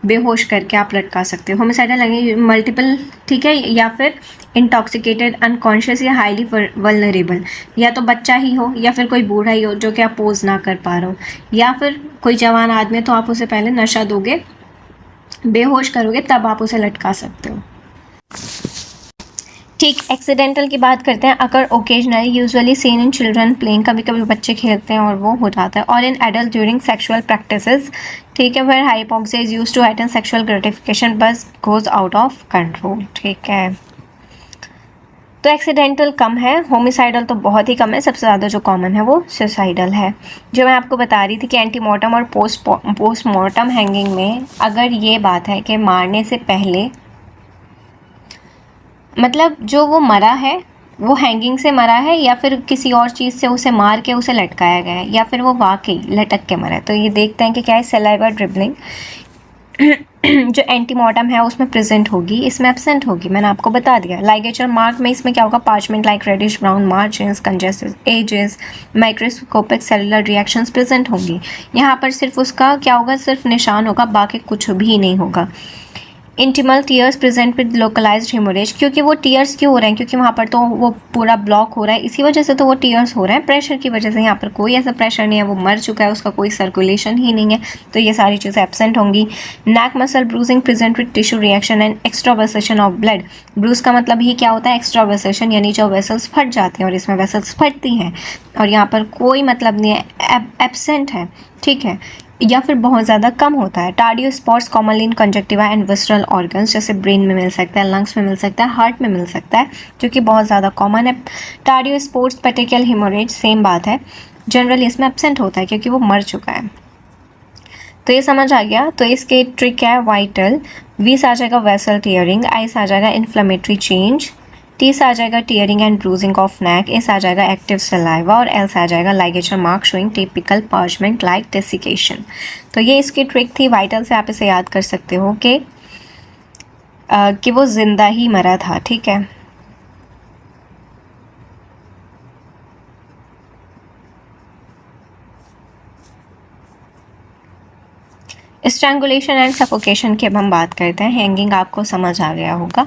बेहोश करके आप लटका सकते हो। होमिसाइडल लगेंगे मल्टीपल, ठीक है, या फिर इंटॉक्सिकेटेड, अनकॉन्शियस या हाईली वल्नरेबल, या तो बच्चा ही हो या फिर कोई बूढ़ा ही हो जो कि आप पोज ना कर पा रहे हो, या फिर कोई जवान आदमी तो आप उसे पहले नशा दोगे, बेहोश करोगे, तब आप उसे लटका सकते हो, ठीक। एक्सीडेंटल की बात करते हैं, अगर occasionally, usually seen in children playing, कभी कभी बच्चे खेलते हैं और वो हो जाता है, और in adult during sexual practices, ठीक है, where hypoxia is used to attain sexual gratification बस गोज आउट ऑफ कंट्रोल, ठीक है। तो एक्सीडेंटल कम है, होमिसाइडल तो बहुत ही कम है, सबसे ज़्यादा जो कॉमन है वो सुसाइडल है। जो मैं आपको बता रही थी कि एंटीमॉर्टम और पोस्टमॉर्टम हैंगिंग में अगर ये बात है कि मारने से पहले, मतलब जो वो मरा है वो हैंगिंग से मरा है या फिर किसी और चीज़ से उसे मार के उसे लटकाया गया है या फिर वो वाकई लटक के मरा है, तो ये देखते हैं कि क्या है, सलाइवा ड्रिबलिंग जो एंटीमॉर्टम है उसमें प्रेजेंट होगी, इसमें एब्सेंट होगी, मैंने आपको बता दिया। लाइगेचर मार्क में इसमें क्या होगा, parchment like reddish brown margins, congested edges, microscopic cellular reactions present होंगी। यहाँ पर सिर्फ उसका क्या होगा, सिर्फ निशान होगा, बाकी कुछ भी नहीं होगा। Intimal tears present with localised haemorrhage, क्योंकि वो टीयर्स क्यों हो रहे हैं, क्योंकि वहाँ पर तो वो पूरा ब्लॉक हो रहा है, इसी वजह से तो वो टीयर्स हो रहे हैं, प्रेशर की वजह से। यहाँ पर कोई ऐसा प्रेशर नहीं है, वो मर चुका है, उसका कोई सर्कुलेशन ही नहीं है, तो ये सारी चीज़ें एब्सेंट होंगी। Neck muscle bruising present with tissue reaction and extravasation of blood. Bruise का मतलब ही क्या होता है, एक्स्ट्रावर्सेशन, यानी जो वेसल्स फट जाते हैं, और इसमें वेसल्स फटती हैं, और यहाँ पर कोई मतलब नहीं है, एब्सेंट है, ठीक है, या फिर बहुत ज़्यादा कम होता है। Tardieu spots commonly in conjunctiva and visceral organs, जैसे ब्रेन में मिल सकता है, लंग्स में मिल सकता है, हार्ट में मिल सकता है, जो कि बहुत ज़्यादा कॉमन है। टार्डियो स्पॉट्स पेटिकल हेमोरेज सेम बात है, जनरली इसमें एब्सेंट होता है क्योंकि वो मर चुका है। तो ये समझ आ गया। तो इसके ट्रिक क्या है, वाइटल, वी से आ जाएगा वेसल टीयरिंग, आई से आ जाएगा इन्फ्लेमेटरी चेंज, टी से आ जाएगा tearing and bruising of neck, A से आ जाएगा एक्टिव सलाइवा, और एल से आ जाएगा ligature mark showing typical parchment like desiccation. तो ये इसकी ट्रिक थी। वाइटल से आप इसे याद कर सकते हो कि वो जिंदा ही मरा था, ठीक है। स्ट्रैंगुलेशन एंड सफोकेशन की अब हम बात करते हैं। हैंगिंग आपको समझ आ गया होगा।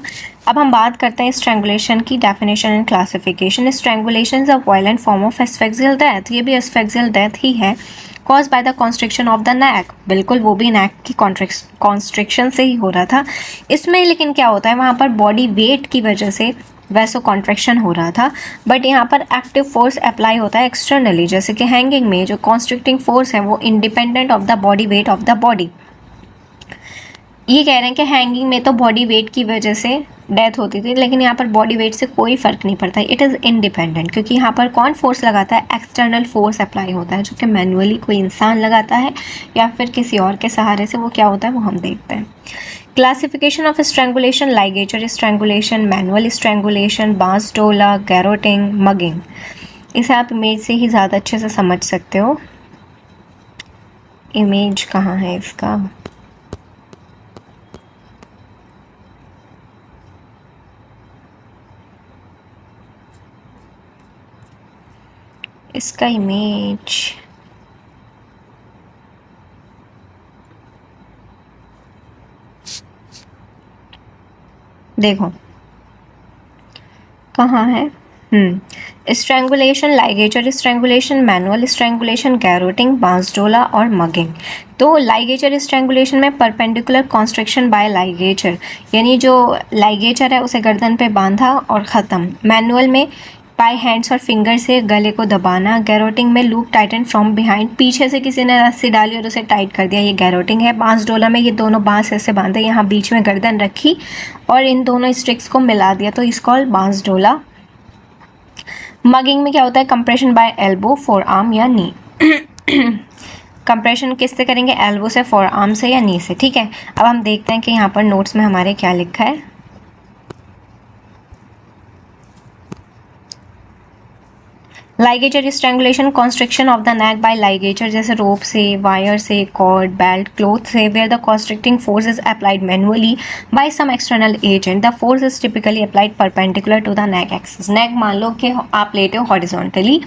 अब हम बात करते हैं स्ट्रैंगुलेशन की definition and classification. Strangulation is a violent form of asphyxial death, ये भी एस्फेक्सियल डेथ ही है। Cause by the constriction of the neck, बिल्कुल वो भी नेक की कॉन्स्ट्रिक्शन से ही हो रहा था। इसमें लेकिन क्या होता है, वहाँ पर बॉडी वेट की वजह से वैसो कॉन्ट्रैक्शन हो रहा था, बट यहाँ पर एक्टिव फोर्स अप्लाई होता है एक्सटर्नली, जैसे कि हैंगिंग में जो कॉन्स्ट्रिक्टिंग फोर्स है वो independent of the body wait of the body. ये कह रहे हैं कि हैंगिंग में तो बॉडी वेट की वजह से डेथ होती थी, लेकिन यहाँ पर बॉडी वेट से कोई फ़र्क नहीं पड़ता, इट इज़ इंडिपेंडेंट, क्योंकि यहाँ पर कौन फोर्स लगाता है, एक्सटर्नल फोर्स अप्लाई होता है, जो कि मैनुअली कोई इंसान लगाता है या फिर किसी और के सहारे से, वो क्या होता है वो हम देखते हैं। Classification of strangulation, ligature strangulation, manual strangulation, बांस डोला, गैरोटिंग, मगिंग। इसे आप इमेज से ही ज़्यादा अच्छे से समझ सकते हो। इमेज कहाँ है इसका, इसका इमेज देखो कहाँ है। Strangulation, ligature strangulation, manual strangulation, garroting, bansdola और मगिंग। तो लाइगेचर स्ट्रैंगुलेशन में परपेंडिकुलर कॉन्स्ट्रिक्शन बाय लाइगेचर, यानी जो लाइगेचर है उसे गर्दन पे बांधा और ख़त्म। मैनुअल में बाय हैंड्स और फिंगर से गले को दबाना। गैरोटिंग में लूप टाइटन फ्रॉम बिहाइंड, पीछे से किसी ने रस्सी डाली और उसे टाइट कर दिया, ये गैरोटिंग है। बांसडोला में ये दोनों बांस ऐसे बांधे, यहाँ बीच में गर्दन रखी और इन दोनों स्ट्रिक्स को मिला दिया, तो इसको बांसडोला। मगिंग में क्या होता है, compression by elbow, forearm या नी। कंप्रेशन किससे करेंगे, एल्बो से, फोर आर्म से या नी से, ठीक है। अब हम देखते हैं कि यहाँ पर नोट्स में हमारे क्या लिखा है। Ligature strangulation, constriction of the neck by ligature, जैसे रोप से, वायर से, कॉर्ड, बेल्ट, क्लोथ से, where the constricting force is applied manually by some external agent. The force is typically applied perpendicular to the neck axis. Neck मान लो कि आप लेटे हो हॉरिजॉन्टली,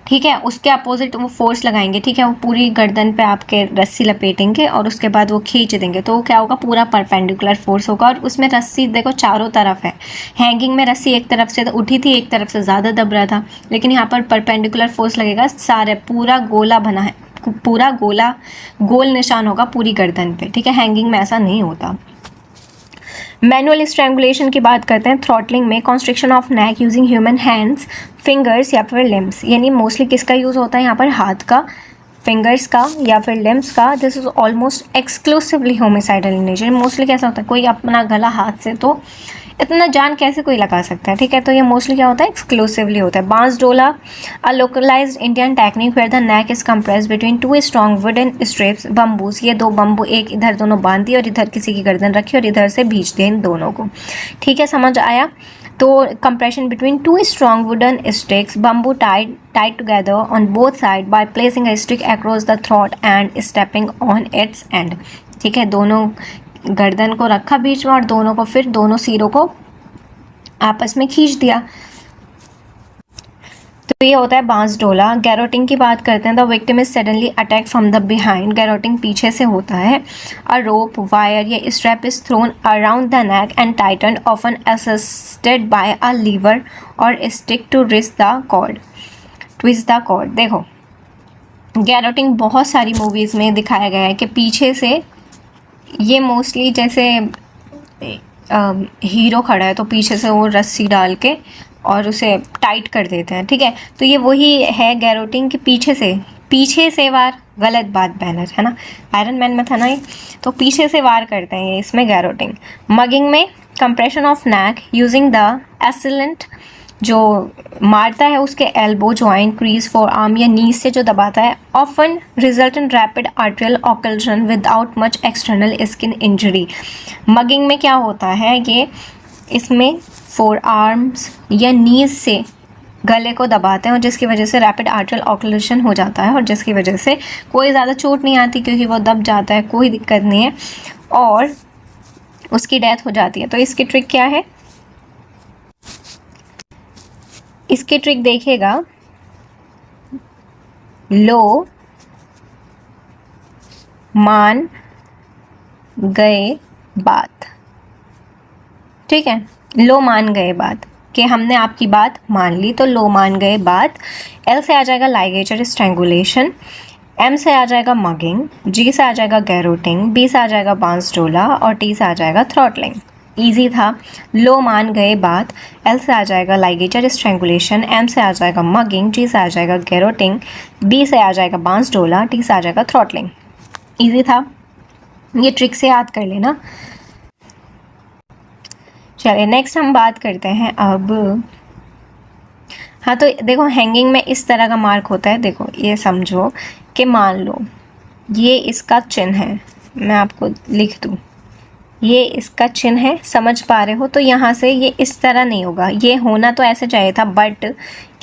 ठीक है, उसके अपोजिट वो फोर्स लगाएंगे, ठीक है, वो पूरी गर्दन पे आपके रस्सी लपेटेंगे और उसके बाद वो खींच देंगे, तो वो क्या होगा, पूरा परपेंडिकुलर फोर्स होगा। और उसमें रस्सी देखो चारों तरफ है, हैंगिंग में रस्सी एक तरफ से उठी थी, एक तरफ से ज़्यादा दब रहा था, लेकिन यहाँ पर परपेंडिकुलर फोर्स लगेगा, सारे पूरा गोला बना है, पूरा गोला गोल निशान होगा पूरी गर्दन पे, ठीक है। हैंगिंग में ऐसा नहीं होता। मैनुअल स्ट्रैंगुलेशन की बात करते हैं। थ्रॉटलिंग में constriction of neck using human hands, fingers या फिर लिम्स, यानी मोस्टली किसका यूज़ होता है यहाँ पर, हाथ का, फिंगर्स का या फिर लिम्स का। This is almost exclusively homicidal in nature. Mostly कैसा होता है, कोई अपना गला हाथ से तो इतना जान कैसे कोई लगा सकता है, ठीक है। तो ये मोस्टली क्या होता है, एक्सक्लूसिवली होता है। Bansdola, a localized Indian technique where the neck is compressed between two strong wooden strips bamboos. ये दो बम्बू एक इधर दोनों बांध दिए और इधर किसी की गर्दन रखी और इधर से भींच दिए इन दोनों को, ठीक है, समझ आया। तो compression between two strong wooden sticks bamboo tied together on both sides by placing a stick across the throat and stepping on its end, ठीक है। दोनों गर्दन को रखा बीच में और दोनों को फिर दोनों सिरों को आपस में खींच दिया। तो ये होता है बांस डोला। गैरोटिंग की बात करते हैं। The victim is suddenly attack from the behind. Garroting पीछे से होता है। अ रोप, वायर या strap is thrown around the neck and tightened, often assisted by a lever और stick to twist the cord. देखो, गैरोटिंग बहुत सारी मूवीज़ में दिखाया गया है कि पीछे से, ये मोस्टली जैसे हीरो खड़ा है तो पीछे से वो रस्सी डाल के और उसे टाइट कर देते हैं, ठीक है। तो ये वही है गैरोटिंग के पीछे से वार, गलत बात बैनर है ना, आयरन मैन में था ना ये, तो पीछे से वार करते हैं ये इसमें गैरोटिंग। मगिंग में compression of neck using the assailant, जो मारता है उसके elbow joint, crease, forearm या नीज से जो दबाता है, often result in rapid arterial occlusion without much external skin injury. Mugging में क्या होता है, ये इसमें फोर आर्म्स या नीज से गले को दबाते हैं और जिसकी वजह से रैपिड आर्टेरियल ऑक्लूजन हो जाता है और जिसकी वजह से कोई ज़्यादा चोट नहीं आती क्योंकि वो दब जाता है, कोई दिक्कत नहीं है और उसकी डेथ हो जाती है। तो इसकी ट्रिक क्या है, इसकी ट्रिक देखिएगा, लो मान गए बात, ठीक है। लो मान गए बात कि हमने आपकी बात मान ली, तो लो मान गए बात। एल से आ जाएगा लाइगेचर स्ट्रैंगुलेशन, एम से आ जाएगा मगिंग, जी से आ जाएगा गैरोटिंग, बी से आ जाएगा बांस डोला और टी से आ जाएगा थ्रॉटलिंग। ईजी था। लो मान गए बात, एल से आ जाएगा लाइगेचर स्ट्रैंगुलेशन, एम से आ जाएगा मगिंग, जी से आ जाएगा गैरोटिंग, बी से आ जाएगा बांस डोला, टी से आ जाएगा थ्रॉटलिंग। ईजी था, ये ट्रिक से याद कर लेना। चलिए नेक्स्ट हम बात करते हैं अब। हाँ, तो देखो हैंगिंग में इस तरह का मार्क होता है। देखो ये समझो कि मान लो ये इसका चिन्ह है, मैं आपको लिख दूँ, ये इसका चिन्ह है, समझ पा रहे हो। तो यहाँ से ये इस तरह नहीं होगा, ये होना तो ऐसे चाहिए था बट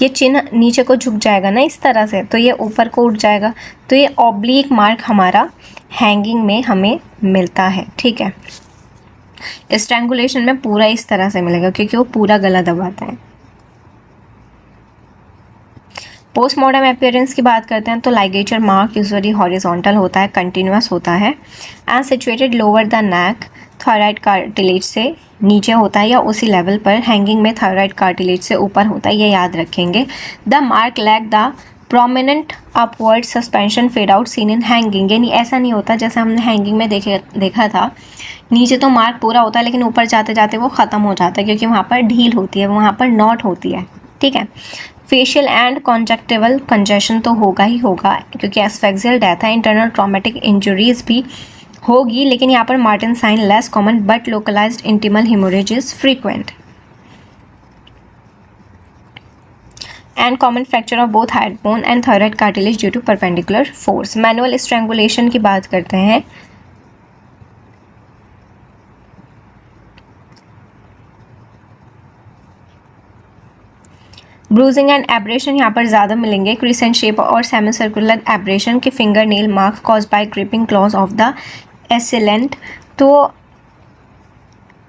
ये चिन्ह नीचे को झुक जाएगा ना इस तरह से, तो ये ऊपर को उठ जाएगा। तो ये ऑब्लिक मार्क हमारा हैंगिंग में हमें मिलता है, ठीक है। स्ट्रैंगुलेशन में पूरा इस तरह से मिलेगा क्योंकि वो पूरा गला दबाता है। पोस्टमॉर्टम अपीयरेंस की बात करते हैं तो लाइगेचर मार्क यूजुअली हॉरिजॉन्टल होता है, कंटिन्यूअस होता है and situated lower the neck, thyroid cartilage से नीचे होता है या उसी लेवल पर। हैंगिंग में थायराइड कार्टिलेज से ऊपर होता है, ये याद रखेंगे। The mark lack the prominent upward suspension fade out seen in hanging, यानी ऐसा नहीं होता जैसे हमने हैंगिंग में देखा था, नीचे तो मार्क पूरा होता है लेकिन ऊपर जाते जाते वो ख़त्म हो जाता है क्योंकि वहाँ पर ढील होती है, वहाँ पर नॉट होती है, ठीक है। फेशियल एंड कॉन्जेक्टिवल कंजेशन तो होगा ही होगा क्योंकि एस्फेक्सियल डेथ है। इंटरनल ट्रॉमेटिक इंजरीज भी होगी लेकिन यहाँ पर Martin sign less common but localized intimal haemorrhage is frequent. And common fracture of both head bone and thyroid cartilage due to perpendicular force. Manual strangulation की बात करते हैं। ब्रूजिंग एंड एब्रेशन यहाँ पर ज़्यादा मिलेंगे। क्रिसेंट शेप और सेमी सर्कुलर एब्रेशन के fingernail marks cause by gripping claws of the assailant. तो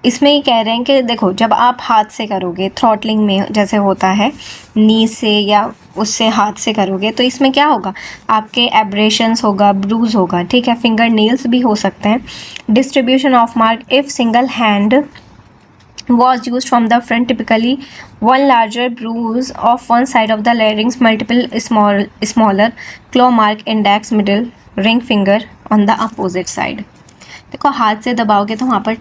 इसमें ये कह रहे हैं कि देखो जब आप हाथ से करोगे, थ्रॉटलिंग में जैसे होता है नी से या उससे हाथ से करोगे, तो इसमें क्या होगा, आपके एब्रेशंस होगा, ब्रूज होगा, ठीक है। फिंगर नेल्स भी हो सकते हैं। Distribution of mark if single hand was used from the front, typically one larger bruise of one side of the larynx, multiple smaller claw mark, index, middle, ring finger on the opposite side। देखो हाथ से दबाओगे तो वहाँ पर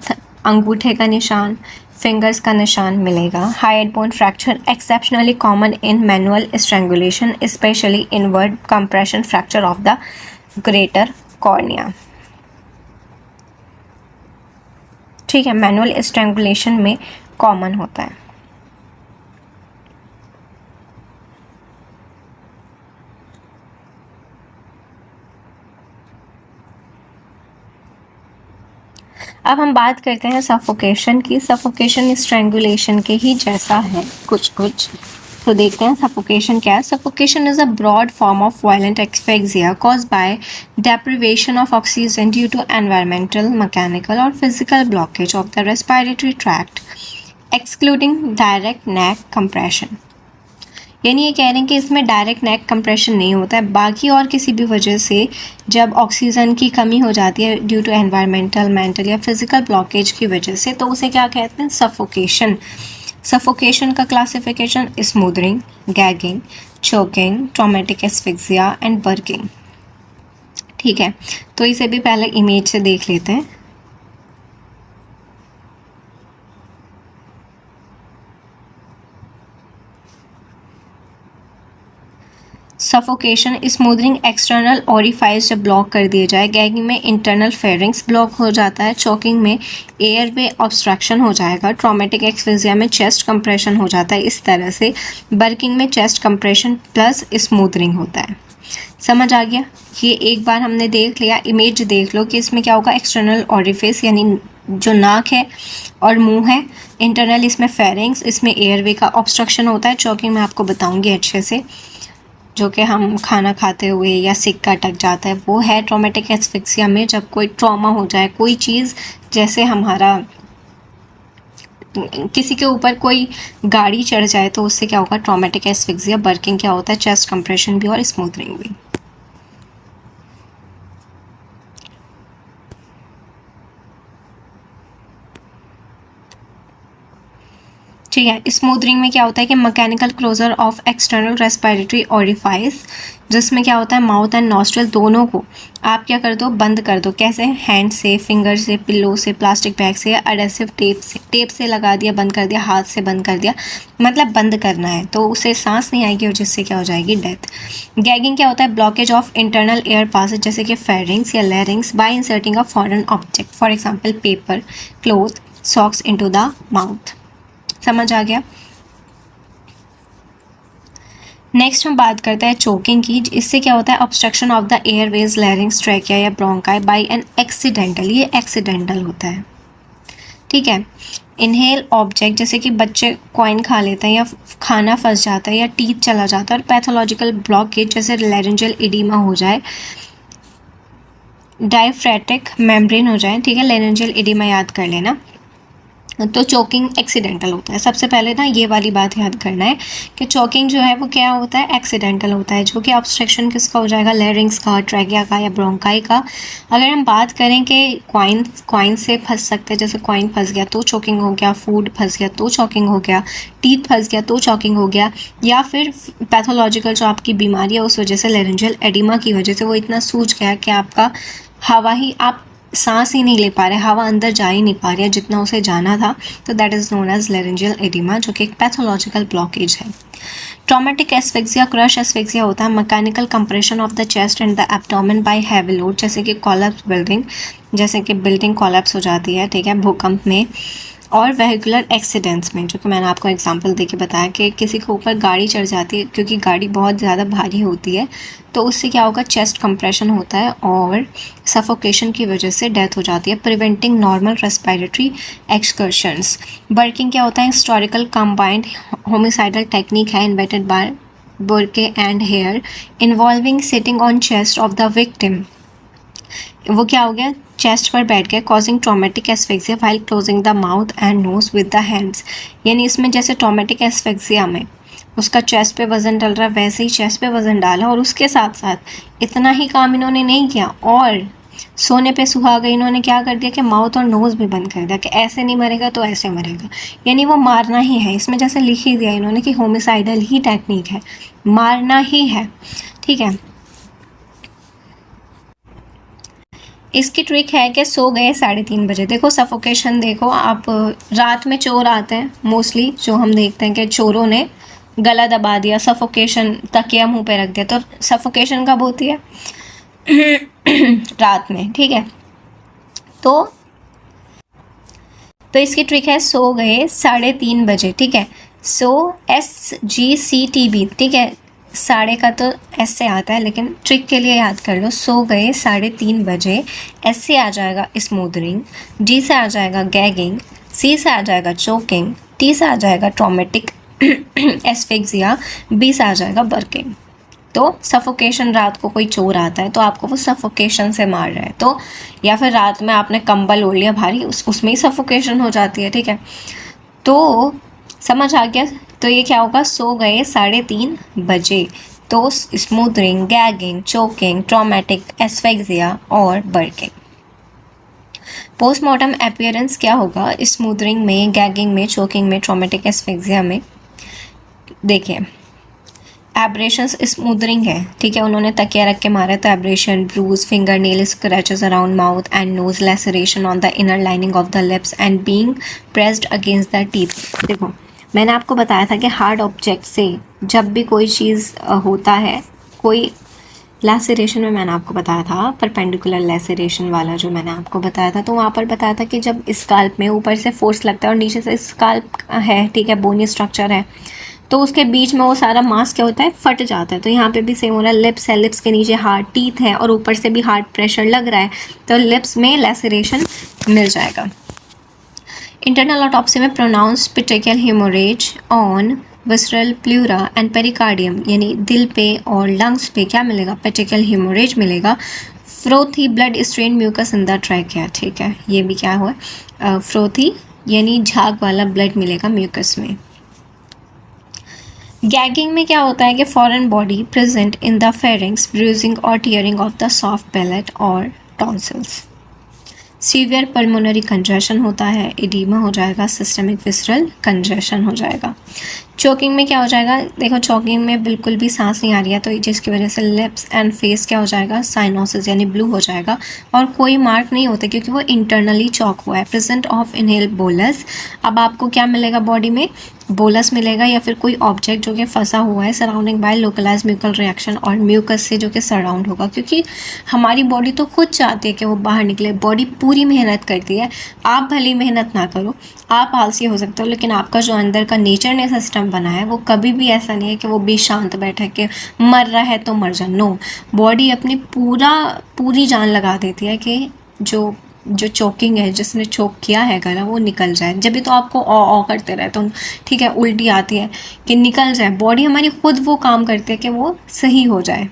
अंगूठे का निशान, फिंगर्स का निशान मिलेगा। Hide bone fracture exceptionally common in manual strangulation, specially inward compression fracture of the greater cornea, ठीक है। मैनुअल स्ट्रैंगुलेशन में कॉमन होता है। अब हम बात करते हैं सफोकेशन की। सफोकेशन स्ट्रैंगुलेशन के ही जैसा है कुछ कुछ, तो देखते हैं सफोकेशन क्या है। Suffocation is a broad form of violent asphyxia caused by deprivation of oxygen due to environmental, mechanical or physical blockage of the respiratory tract, excluding direct neck compression। यानी ये कह रहे हैं कि इसमें डायरेक्ट नेक कंप्रेशन नहीं होता है, बाकी और किसी भी वजह से जब ऑक्सीजन की कमी हो जाती है ड्यू टू एनवायरमेंटल, मेंटल या फिजिकल ब्लॉकेज की वजह से, तो उसे क्या कहते हैं? सफोकेशन। सफोकेशन का classification smothering, gagging, choking, traumatic asphyxia and बर्किंग। ठीक है, तो इसे भी पहले इमेज से देख लेते हैं। सफोकेशन स्मूदरिंग एक्सटर्नल ओरिफाइस जब ब्लॉक कर दिए जाए, गैगिंग में इंटरनल फेरिंग्स ब्लॉक हो जाता है, चोकिंग में एयरवे ऑब्स्ट्रक्शन हो जाएगा, ट्रॉमेटिक एक्सफिक्सिया में चेस्ट कंप्रेशन हो जाता है इस तरह से, बर्किंग में चेस्ट कंप्रेशन प्लस स्मूदरिंग होता है। समझ आ गया? ये एक बार हमने देख लिया, इमेज देख लो कि इसमें क्या होगा। एक्सटर्नल ओरिफिस यानी जो नाक है और मुंह है, इंटरनल इसमें फेरिंग्स, इसमें एयरवे का ऑब्स्ट्रक्शन होता है। चोकिंग में आपको बताऊंगी अच्छे से, जो कि हम खाना खाते हुए या सिक्का अटक जाता है वो है। ट्रॉमेटिक एस्फिक्सिया में जब कोई ट्रॉमा हो जाए, कोई चीज़ जैसे हमारा किसी के ऊपर कोई गाड़ी चढ़ जाए तो उससे क्या होगा? Traumatic asphyxia. बर्किंग क्या होता है? चेस्ट कंप्रेशन भी और स्मूदरिंग भी। ठीक है, स्मूदरिंग में क्या होता है कि mechanical closure of external respiratory orifice, जिसमें क्या होता है माउथ एंड नॉस्ट्रल दोनों को आप क्या कर दो? बंद कर दो। कैसे? हैंड से, फिंगर से, पिल्लो से, प्लास्टिक बैग से या एडेसिव टेप से लगा दिया, बंद कर दिया, हाथ से बंद कर दिया, मतलब बंद करना है, तो उसे सांस नहीं आएगी और जिससे क्या हो जाएगी? डेथ। गैगिंग क्या होता है? Blockage of internal air passage जैसे कि फेरिंग्स या larynx by inserting a foreign object, for example paper, cloth, socks into the mouth. समझ आ गया? नेक्स्ट हम बात करते हैं चोकिंग की। इससे क्या होता है? Obstruction of the Airways, लैरिंग्स, trachea या ब्रोंकाई बाय एन एक्सीडेंटल। ये एक्सीडेंटल होता है। ठीक है, इनहेल ऑब्जेक्ट जैसे कि बच्चे कॉइन खा लेते हैं या खाना फंस जाता है या टीथ चला जाता है, और पैथोलॉजिकल ब्लॉकेज जैसे लैरिंजियल इडीमा हो जाए, डायफ्रेटिक मेम्ब्रेन हो जाए। ठीक है, लैरिंजियल इडीमा याद कर लेना, तो चोकिंग एक्सीडेंटल होता है। सबसे पहले ना ये वाली बात याद करना है कि चोकिंग जो है वो क्या होता है? एक्सीडेंटल होता है, जो कि ऑब्स्ट्रक्शन किसका हो जाएगा? लैरिंग्स का, ट्रैकिया का या ब्रोंकाई का। अगर हम बात करें कि कॉइन से फंस सकते हैं, जैसे कॉइन फंस गया तो चोकिंग हो गया, फूड फंस गया तो चोकिंग हो गया, टीथ फंस गया तो चोकिंग हो गया, या फिर पैथोलॉजिकल जो आपकी बीमारी है उस वजह से, लैरिंजियल एडिमा की वजह से वो इतना सूज गया कि आपका हवा ही, आप सांस ही नहीं ले पा रहे, हवा अंदर जा ही नहीं पा रही है जितना उसे जाना था, तो that is known as laryngeal oedema, जो कि एक पैथोलॉजिकल ब्लॉकेज है। ट्रॉमेटिक एस्फिक्सिया, क्रश एस्फिक्सिया होता है mechanical compression of the chest and the abdomen by heavy load, जैसे कि कोलैप्स बिल्डिंग, जैसे कि बिल्डिंग कोलैप्स हो जाती है। ठीक है, भूकंप में और वेहिकुलर एक्सीडेंट्स में, जो कि मैंने आपको एग्जांपल देके बताया कि किसी के ऊपर गाड़ी चढ़ जाती है क्योंकि गाड़ी बहुत ज़्यादा भारी होती है, तो उससे क्या होगा? चेस्ट कंप्रेशन होता है और सफोकेशन की वजह से डेथ हो जाती है। Preventing normal respiratory excursions. Burking क्या होता है? हिस्टोरिकल कंबाइंड होमिसाइडल टेक्निक है invented by Burke and Hare, involving sitting on chest of the victim. वो क्या हो गया? चेस्ट पर बैठ गया, causing traumatic asphyxia while closing the mouth and nose with the hands. यानी इसमें जैसे ट्रॉमेटिक एस्फिक्सिया में उसका चेस्ट पे वजन डल रहा है, वैसे ही चेस्ट पे वजन डाला, और उसके साथ साथ इतना ही काम इन्होंने नहीं किया, और सोने पे सुहागा इन्होंने क्या कर दिया कि माउथ और नोज़ भी बंद कर दिया कि ऐसे नहीं मरेगा तो ऐसे मरेगा, यानी वो मारना ही है। इसमें जैसे लिख ही दिया इन्होंने कि होमिसाइडल ही टेक्निक है, मारना ही है। ठीक है, इसकी ट्रिक है कि सो गए 3:30 बजे। देखो सफोकेशन, देखो आप, रात में चोर आते हैं मोस्टली, जो हम देखते हैं कि चोरों ने गला दबा दिया, सफोकेशन, तकिया मुंह पे रख दिया, तो सफोकेशन कब होती है? रात में। ठीक है, तो तो इसकी ट्रिक है सो गए 3:30 बजे, ठीक है। सो SGCTB, ठीक है। साढ़े का तो एस से आता है, लेकिन ट्रिक के लिए याद कर लो, सो गए 3:30 बजे। एस से आ जाएगा स्मूदरिंग, जी से आ जाएगा गैगिंग, सी से आ जाएगा चोकिंग, टी से आ जाएगा ट्रॉमेटिक एस्फिक्सिया, बी से आ जाएगा बर्किंग। तो सफोकेशन, रात को कोई चोर आता है तो आपको वो सफोकेशन से मार रहा है, तो या फिर रात में आपने कंबल ओढ़ लिया भारी, उसमें ही सफोकेशन हो जाती है, ठीक है। तो समझ आ गया। तो ये क्या होगा, सो गए 3:30 बजे। तो smothering, gagging, choking, traumatic asphyxia और बर्किंग। पोस्टमार्टम अपीयरेंस क्या होगा स्मूदरिंग में, गैगिंग में, चोकिंग में, ट्रॉमेटिक एस्फिक्सिया में। देखिए, एब्रेशंस स्मूदरिंग है, ठीक है, उन्होंने तकिया रख के मारा, तो abrasion, bruise, finger nail scratches around mouth and nose, laceration on the inner lining of the lips and being pressed against the teeth. देखो, मैंने आपको बताया था कि हार्ड ऑब्जेक्ट से जब भी कोई चीज़ होता है, कोई लैसरेशन में मैंने आपको बताया था, परपेंडिकुलर लैसरेशन वाला जो मैंने आपको बताया था, तो वहाँ पर बताया था कि जब स्काल्प में ऊपर से फोर्स लगता है और नीचे से स्काल्प है, ठीक है, बोनी स्ट्रक्चर है, तो उसके बीच में वो सारा मांस क्या होता है, फट जाता है। तो यहाँ पे भी सेम हो रहा है, लिप्स है, लिप्स के नीचे हार्ड टीथ है और ऊपर से भी हार्ड प्रेशर लग रहा है, तो लिप्स में लैसरेशन मिल जाएगा। इंटरनल ऑटोप्सी में pronounce petechial haemorrhage on visceral pleura and pericardium, यानी दिल पे और लंग्स पे क्या मिलेगा, पेटिकल हेमोरेज मिलेगा। Frothy blood stain mucus in the trachea, ठीक है, ये भी क्या हुआ, फ्रोथी यानी झाग वाला ब्लड मिलेगा म्यूकस में। गैगिंग में क्या होता है कि foreign body present in the pharynx, bruising और tearing of the soft palate और टॉन्सिल्स। सीवियर पल्मोनरी कंजेशन होता है, एडिमा हो जाएगा, सिस्टमिक विसरल कंजेशन हो जाएगा। चोकिंग में क्या हो जाएगा, देखो चोकिंग में बिल्कुल भी सांस नहीं आ रही है, तो जिसकी वजह से लिप्स एंड फेस क्या हो जाएगा, साइनोसिस यानी ब्लू हो जाएगा, और कोई मार्क नहीं होता क्योंकि वो इंटरनली चॉक हुआ है। प्रेजेंट ऑफ इनहेल बोलस, अब आपको क्या मिलेगा बॉडी में, बोलस मिलेगा या फिर कोई ऑब्जेक्ट जो कि फंसा हुआ है सराउंडिंग बाय लोकलाइज म्यूकल रिएक्शन और म्यूकस से जो कि सराउंड होगा, क्योंकि हमारी बॉडी तो खुद चाहती है कि वो बाहर निकले, बॉडी पूरी मेहनत करती है। आप भली मेहनत ना करो, आप आलसी हो सकते हो, लेकिन आपका जो अंदर का नेचर ने सिस्टम बना है वो कभी भी ऐसा नहीं है कि वो भी शांत बैठा के मर रहा है तो मर जा, नो, बॉडी अपनी पूरी जान लगा देती है कि जो चोकिंग है, जिसने चोक किया है गला, वो निकल जाए। जब भी तो आपको ऑ करते रहते हो, ठीक है, उल्टी आती है कि निकल जाए, बॉडी हमारी खुद वो काम करती है कि वो सही हो जाए।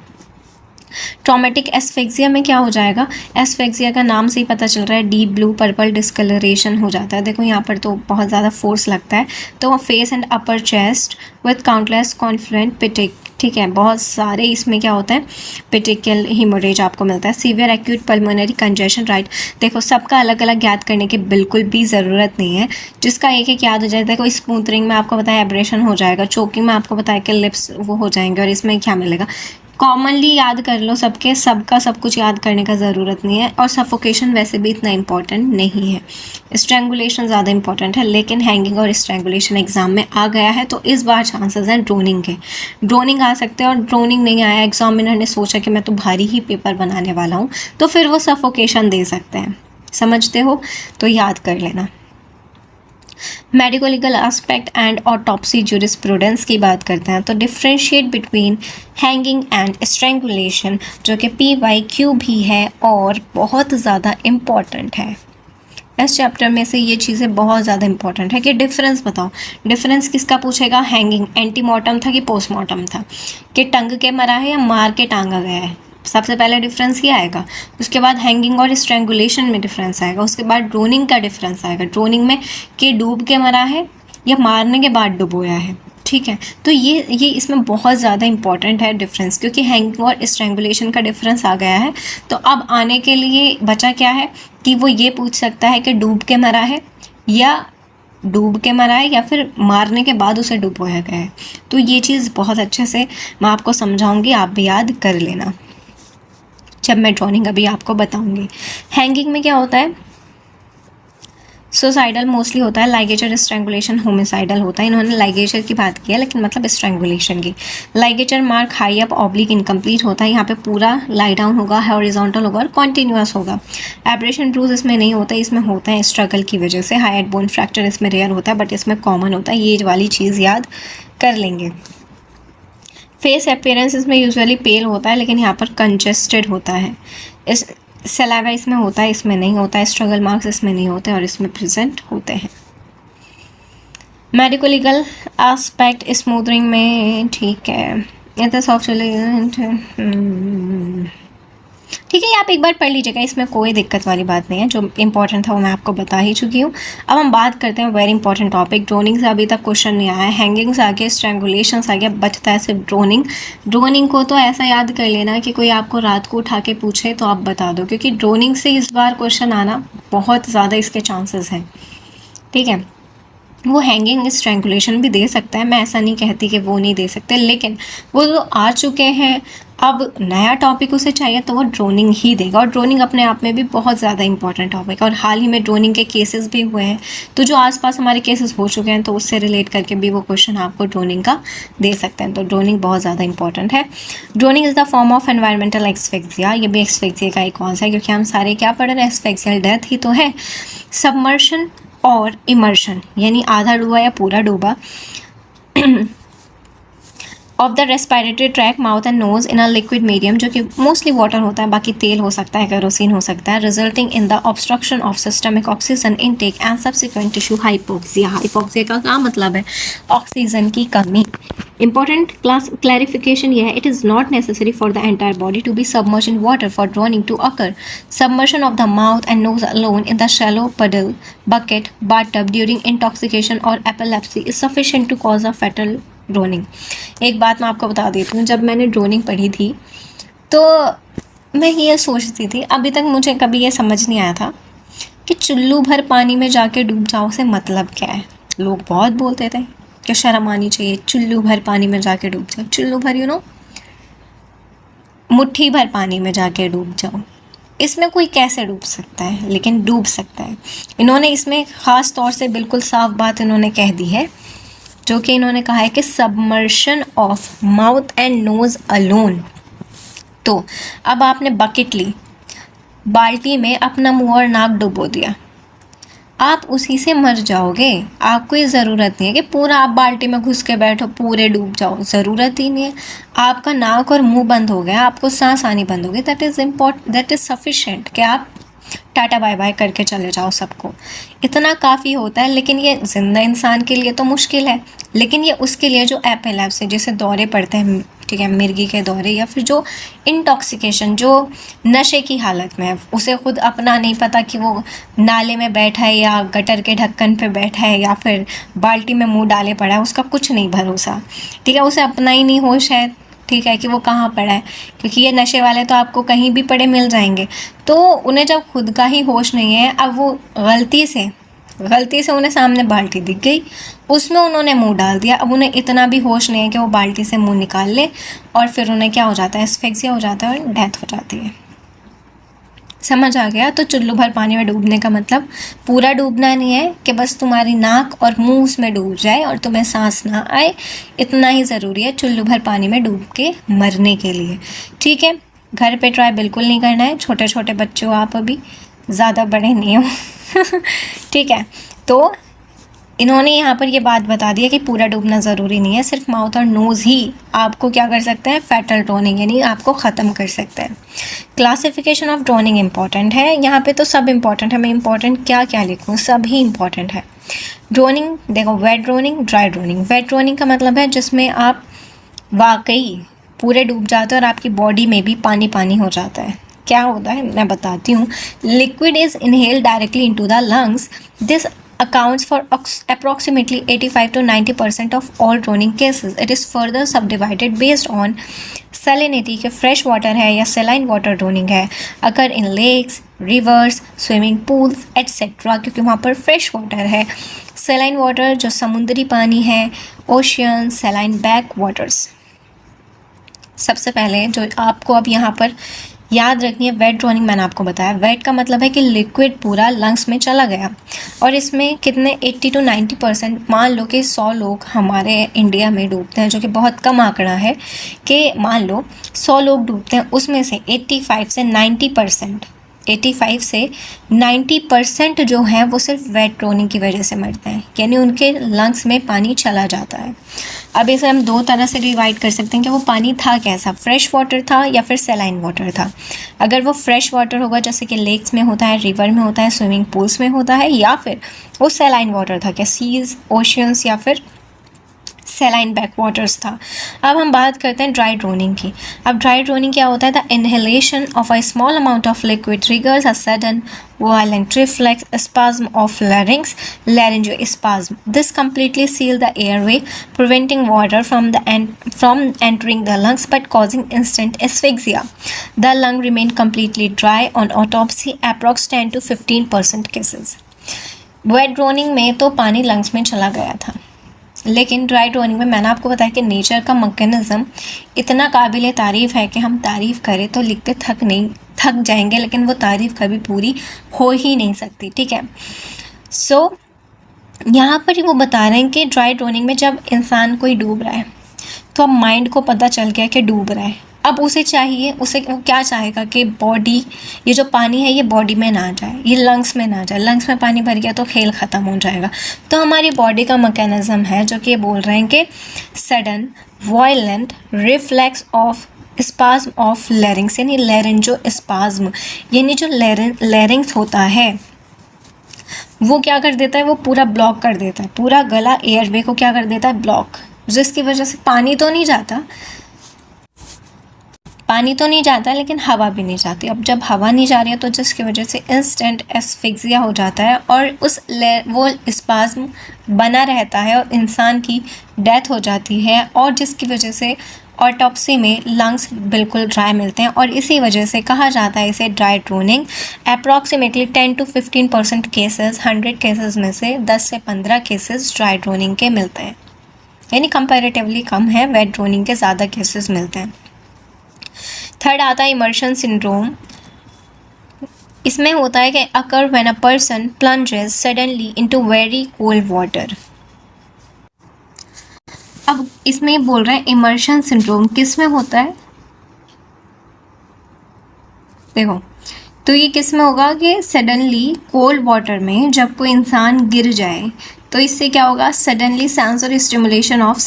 ट्रॉमेटिक एस्फिक्सिया में क्या हो जाएगा, एस्फिक्सिया का नाम से ही पता चल रहा है, डीप ब्लू पर्पल डिस्कलरेशन हो जाता है। देखो यहाँ पर तो बहुत ज़्यादा फोर्स लगता है, तो face and upper chest with countless confluent petechiae, ठीक है, बहुत सारे इसमें क्या होता है, पेटिकल हेमोरेज आपको मिलता है। Severe acute pulmonary congestion, right, देखो सबका अलग अलग याद करने की बिल्कुल भी ज़रूरत नहीं है, जिसका एक एक याद हो जाए। देखो स्मूथरिंग में आपको बताया एब्रेशन हो जाएगा, चोकिंग में आपको बताया कि लिप्स वो हो जाएंगे, और इसमें क्या मिलेगा, कॉमनली याद कर लो, सबका सब कुछ याद करने का ज़रूरत नहीं है। और सफोकेशन वैसे भी इतना इम्पॉर्टेंट नहीं है, स्ट्रैंगुलेशन ज़्यादा इम्पॉर्टेंट है, लेकिन हैंगिंग और स्ट्रैंगुलेशन एग्जाम में आ गया है, तो इस बार चांसेस हैं ड्रोनिंग के, ड्रोनिंग आ सकते हैं। और ड्रोनिंग नहीं आया, एग्जामिनर ने सोचा कि मैं तो भारी ही पेपर बनाने वाला हूँ, तो फिर वो सफोकेशन दे सकते हैं, समझते हो, तो याद कर लेना। Medico legal aspect and autopsy jurisprudence की बात करते हैं, तो differentiate between hanging and strangulation, जो कि PYQ भी है और बहुत ज़्यादा इम्पॉर्टेंट है। इस चैप्टर में से ये चीज़ें बहुत ज़्यादा इंपॉर्टेंट है कि डिफरेंस बताओ। डिफरेंस किसका पूछेगा, हैंगिंग एंटीमॉर्टम था कि पोस्टमार्टम था, कि टंग के मरा है या मार के टांगा गया है, सबसे पहले डिफरेंस ये आएगा। उसके बाद हैंगिंग और स्ट्रैंगुलेशन में डिफरेंस आएगा। उसके बाद ड्रोनिंग का डिफरेंस आएगा, ड्रोनिंग में कि डूब के मरा है या मारने के बाद डुबोया है, ठीक है। तो ये इसमें बहुत ज़्यादा इंपॉर्टेंट है डिफरेंस, क्योंकि हैंगिंग और स्ट्रैंगुलेशन का डिफरेंस आ गया है। तो अब आने के लिए बचा क्या है कि वो ये पूछ सकता है कि डूब के मरा है या फिर मारने के बाद उसे डुबोया गया है। तो ये चीज़ बहुत अच्छे से मैं आपको समझाऊंगी, आप भी याद कर लेना जब मैं ड्राइंग अभी आपको बताऊंगी। हैंगिंग में क्या होता है, सुसाइडल मोस्टली होता है, लाइगेचर स्ट्रैंगुलेशन होमिसाइडल होता है। इन्होंने लाइगेचर की बात की है लेकिन मतलब स्ट्रैंगुलेशन की। Ligature mark high up oblique incomplete होता है, यहाँ पे पूरा लाई डाउन होगा, हॉरिजॉन्टल होगा और कॉन्टिन्यूअस होगा। एब्रेशन ब्रूज इसमें नहीं होता है, इसमें होता है स्ट्रगल की वजह से। हाइड बोन फ्रैक्चर इसमें रेयर होता है बट इसमें कॉमन होता है, ये वाली चीज़ याद कर लेंगे। फेस अपेयरेंस इसमें यूजुअली पेल होता है लेकिन यहाँ पर कंजेस्टेड होता है। इस सलाइवा इसमें होता है, इसमें नहीं होता है। स्ट्रगल मार्क्स इसमें नहीं होते और इसमें प्रेजेंट होते हैं। मेडिको लीगल एस्पेक्ट स्मूथनिंग में ठीक है, ठीक है, आप एक बार पढ़ लीजिएगा, इसमें कोई दिक्कत वाली बात नहीं है। जो इंपॉर्टेंट था वो मैं आपको बता ही चुकी हूँ। अब हम बात करते हैं वेरी इंपॉर्टेंट टॉपिक। ड्रोनिंग से अभी तक क्वेश्चन नहीं आया, हैंगिंग्स आ गया, स्ट्रैंगुलेशंस आ गया, बचता है सिर्फ ड्रोनिंग। ड्रोनिंग को तो ऐसा याद कर लेना कि कोई आपको रात को उठा के पूछे तो आप बता दो, क्योंकि ड्रोनिंग से इस बार क्वेश्चन आना बहुत ज़्यादा इसके चांसेस हैं। ठीक है, वो हैंगिंग स्ट्रैंगुलेशन भी दे सकता है, मैं ऐसा नहीं कहती कि वो नहीं दे सकते, लेकिन वो जो आ चुके हैं, अब नया टॉपिक उसे चाहिए तो वो ड्रोनिंग ही देगा। और ड्रोनिंग अपने आप में भी बहुत ज़्यादा इंपॉर्टेंट टॉपिक है और हाल ही में ड्रोनिंग के केसेस भी हुए हैं, तो जो आसपास हमारे केसेस हो चुके हैं तो उससे रिलेट करके भी वो क्वेश्चन आपको ड्रोनिंग का दे सकते हैं। तो ड्रोनिंग बहुत ज़्यादा इंपॉर्टेंट है। Drowning is the form of environmental asphyxia, ये भी एक्सफेक्सिया का एक कौन सा है, क्योंकि हम सारे क्या पढ़ रहे हैं, एक्सफेक्सियल डेथ ही तो है। सबमर्शन और इमर्शन यानी आधा डूबा या पूरा डूबा off the respiratory tract, mouth and nose in a liquid medium, जो कि मोस्टली वाटर होता है, बाकी तेल हो सकता है, केरोसिन हो सकता है, resulting in the obstruction of systemic oxygen intake and subsequent tissue hypoxia. Hypoxia का क्या मतलब है, ऑक्सीजन की कमी। Important clarification ये है, it is not necessary for the entire body to be submerged in water for drowning to occur. Submersion of the mouth and nose alone in the shallow puddle, bucket, bathtub during intoxication or epilepsy is sufficient to cause a fatal drowning. एक बात मैं आपको बता देती हूँ, जब मैंने ड्रोनिंग पढ़ी थी तो मैं ये सोचती थी, अभी तक मुझे कभी ये समझ नहीं आया था कि चुल्लू भर पानी में जाके डूब जाओ से मतलब क्या है। लोग बहुत बोलते थे कि शर्म आनी चाहिए, चुल्लू भर पानी में जाके डूब जाओ। चुल्लू भर मुट्ठी भर पानी में जाके डूब जाओ, इसमें कोई कैसे डूब सकता है, लेकिन डूब सकता है। इन्होंने इसमें ख़ास तौर से बिल्कुल साफ बात इन्होंने कह दी है, जो कि इन्होंने कहा है कि submersion of mouth and nose alone. तो अब आपने बकेट ली, बाल्टी में अपना मुंह और नाक डुबो दिया, आप उसी से मर जाओगे। आपको ये ज़रूरत नहीं है कि पूरा आप बाल्टी में घुस के बैठो, पूरे डूब जाओ, ज़रूरत ही नहीं है। आपका नाक और मुंह बंद हो गया, आपको सांस आनी बंद हो गई, दैट इज़ सफिशेंट कि आप टाटा बाय बाय करके चले जाओ सबको, इतना काफ़ी होता है। लेकिन ये ज़िंदा इंसान के लिए तो मुश्किल है, लेकिन ये उसके लिए जो एपिलेप्सी जैसे दौरे पड़ते हैं, ठीक है, मिर्गी के दौरे, या फिर जो इंटॉक्सिकेशन, जो नशे की हालत में है, उसे खुद अपना नहीं पता कि वो नाले में बैठा है या गटर के ढक्कन पे बैठा है या फिर बाल्टी में मुंह डाले पड़ा है, उसका कुछ नहीं भरोसा, ठीक है, उसे अपना ही नहीं होश है, ठीक है, कि वो कहाँ पड़ा है, क्योंकि ये नशे वाले तो आपको कहीं भी पड़े मिल जाएंगे। तो उन्हें जब खुद का ही होश नहीं है, अब वो गलती से उन्हें सामने बाल्टी दिख गई, उसमें उन्होंने मुंह डाल दिया, अब उन्हें इतना भी होश नहीं है कि वो बाल्टी से मुंह निकाल ले, और फिर उन्हें क्या हो जाता है, एस्फिक्सिया हो जाता है और डेथ हो जाती है। समझ आ गया? तो चुल्लू भर पानी में डूबने का मतलब पूरा डूबना नहीं है कि बस तुम्हारी नाक और मुंह उसमें डूब जाए और तुम्हें सांस ना आए, इतना ही ज़रूरी है चुल्लू भर पानी में डूब के मरने के लिए। ठीक है, घर पे ट्राई बिल्कुल नहीं करना है, छोटे छोटे बच्चे हो आप, अभी ज़्यादा बड़े नहीं हो ठीक है, तो इन्होंने यहाँ पर ये बात बता दी है कि पूरा डूबना ज़रूरी नहीं है, सिर्फ माउथ और नोज़ ही आपको क्या कर सकते हैं, फैटल ड्रोनिंग यानी आपको ख़त्म कर सकते हैं। क्लासिफिकेशन ऑफ ड्रोनिंग इंपॉर्टेंट है, यहाँ पे तो सब इंपॉर्टेंट है, मैं इंपॉर्टेंट क्या क्या लिखूँ, सब ही इंपॉर्टेंट है। ड्रोनिंग देखो, wet drowning, dry drowning. Wet drowning का मतलब है जिसमें आप वाकई पूरे डूब जाते हो और आपकी बॉडी में भी पानी पानी हो जाता है। क्या होता है मैं बताती हूँ। Liquid is inhaled directly into the lungs, this accounts for approximately 85 to 90% of all drowning cases. It is further subdivided based on salinity कि fresh water है या saline water drowning है, occur in lakes, rivers, swimming pools, etc. क्योंकि वहाँ पर fresh water है। saline water जो समुद्री पानी है, ocean, saline back waters। सबसे पहले जो आपको अब यहाँ पर याद रखिए वेट ड्रॉनिंग मैंने आपको बताया, वेट का मतलब है कि लिक्विड पूरा लंग्स में चला गया, और इसमें कितने 80 to 90%, मान लो कि 100 लोग हमारे इंडिया में डूबते हैं, जो कि बहुत कम आंकड़ा है कि मान लो 100 लोग डूबते हैं, उसमें से 85 से 90%, 85 से 90% जो हैं वो सिर्फ वेट ड्रॉनिंग की वजह से मरते हैं, यानी उनके लंग्स में पानी चला जाता है। अब इसे हम दो तरह से डिवाइड कर सकते हैं कि वो पानी था कैसा, फ्रेश वाटर था या फिर सलाइन वाटर था। अगर वो फ्रेश वाटर होगा जैसे कि लेक्स में होता है, रिवर में होता है, स्विमिंग पूल्स में होता है, या फिर वो सलाइन वाटर था क्या सीज, ओशियंस या फिर सैलाइन बैकवाटर्स था। अब हम बात करते हैं ड्राई ड्रोनिंग की। अब ड्राई ड्रोनिंग क्या होता है? The inhalation of a small amount of liquid triggers a sudden violent reflex spasm of larynx, laryngospasm. This completely seal the airway, preventing water from entering the lungs but causing instant asphyxia. The lung remain completely dry on autopsy, approx 10 to 15% cases. Wait droning में तो पानी लंग्स में चला गया था, लेकिन ड्राई ड्रोनिंग में मैंने आपको बताया कि नेचर का मैकेनिज़्म इतना काबिल तारीफ़ है कि हम तारीफ़ करें तो लिखते थक जाएंगे, लेकिन वो तारीफ़ कभी पूरी हो ही नहीं सकती। ठीक है, सो यहाँ पर वो बता रहे हैं कि ड्राई ड्रोनिंग में जब इंसान कोई डूब रहा है तो अब माइंड को पता चल गया कि डूब रहा है, अब उसे वो क्या चाहेगा कि बॉडी, ये जो पानी है ये बॉडी में ना जाए, ये लंग्स में ना जाए, लंग्स में पानी भर गया तो खेल ख़त्म हो जाएगा। तो हमारी बॉडी का मैकेनिज़्म है जो कि ये बोल रहे हैं कि sudden violent reflex of spasm of लैरिंग्स, यानी लैरिंजोस्पाज्म, यानी जो लैरिंग्स होता है वो क्या कर देता है, वो पूरा ब्लॉक कर देता है, पूरा गला एयरवे को क्या कर देता है, ब्लॉक, जिसकी वजह से पानी तो नहीं जाता लेकिन हवा भी नहीं जाती। अब जब हवा नहीं जा रही है तो जिसकी वजह से इंस्टेंट एस्फिक्सिया हो जाता है और वो स्पाज्म बना रहता है और इंसान की डेथ हो जाती है, और जिसकी वजह से ऑटोप्सी में लंग्स बिल्कुल ड्राई मिलते हैं, और इसी वजह से कहा जाता है इसे dry droning. Approximately 10 to 15% cases, 100 cases में से 10 से 15 केसेस ड्राई ड्रोनिंग के मिलते हैं, यानी कंपैरेटिवली कम है, वेट ड्रोनिंग के ज़्यादा केसेस मिलते हैं। थर्ड आता है इमर्शन सिंड्रोम। इसमें होता है कि occur when a person plunges suddenly into very cold water. अब इसमें बोल रहे हैं इमर्शन सिंड्रोम किस में होता है, देखो तो ये किस में होगा कि सडनली कोल्ड वाटर में जब कोई इंसान गिर जाए तो इससे क्या होगा, sudden stimulation of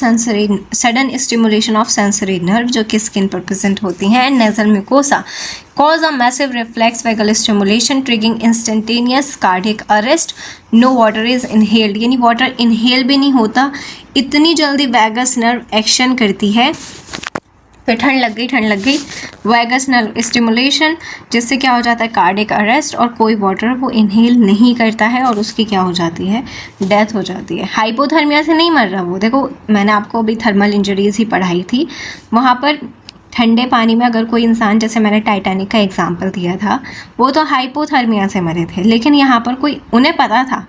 sensory nerve जो कि स्किन पर प्रेजेंट होती हैं, and nasal mucosa cause a massive reflex vagal stimulation triggering instantaneous cardiac arrest, no water is inhaled, यानी वाटर इनहेल भी नहीं होता, इतनी जल्दी वैगस नर्व एक्शन करती है, फिर ठंड लग गई वैगस नर्व स्टिमुलेशन, जिससे क्या हो जाता है, कार्डियक अरेस्ट, और कोई वाटर वो इनहेल नहीं करता है और उसकी क्या हो जाती है, डेथ हो जाती है। हाइपोथर्मिया से नहीं मर रहा वो, देखो मैंने आपको अभी थर्मल इंजरीज ही पढ़ाई थी, वहाँ पर ठंडे पानी में अगर कोई इंसान, जैसे मैंने टाइटैनिक का एग्जाम्पल दिया था, वो तो हाइपोथर्मिया से मरे थे, लेकिन यहाँ पर उन्हें पता था,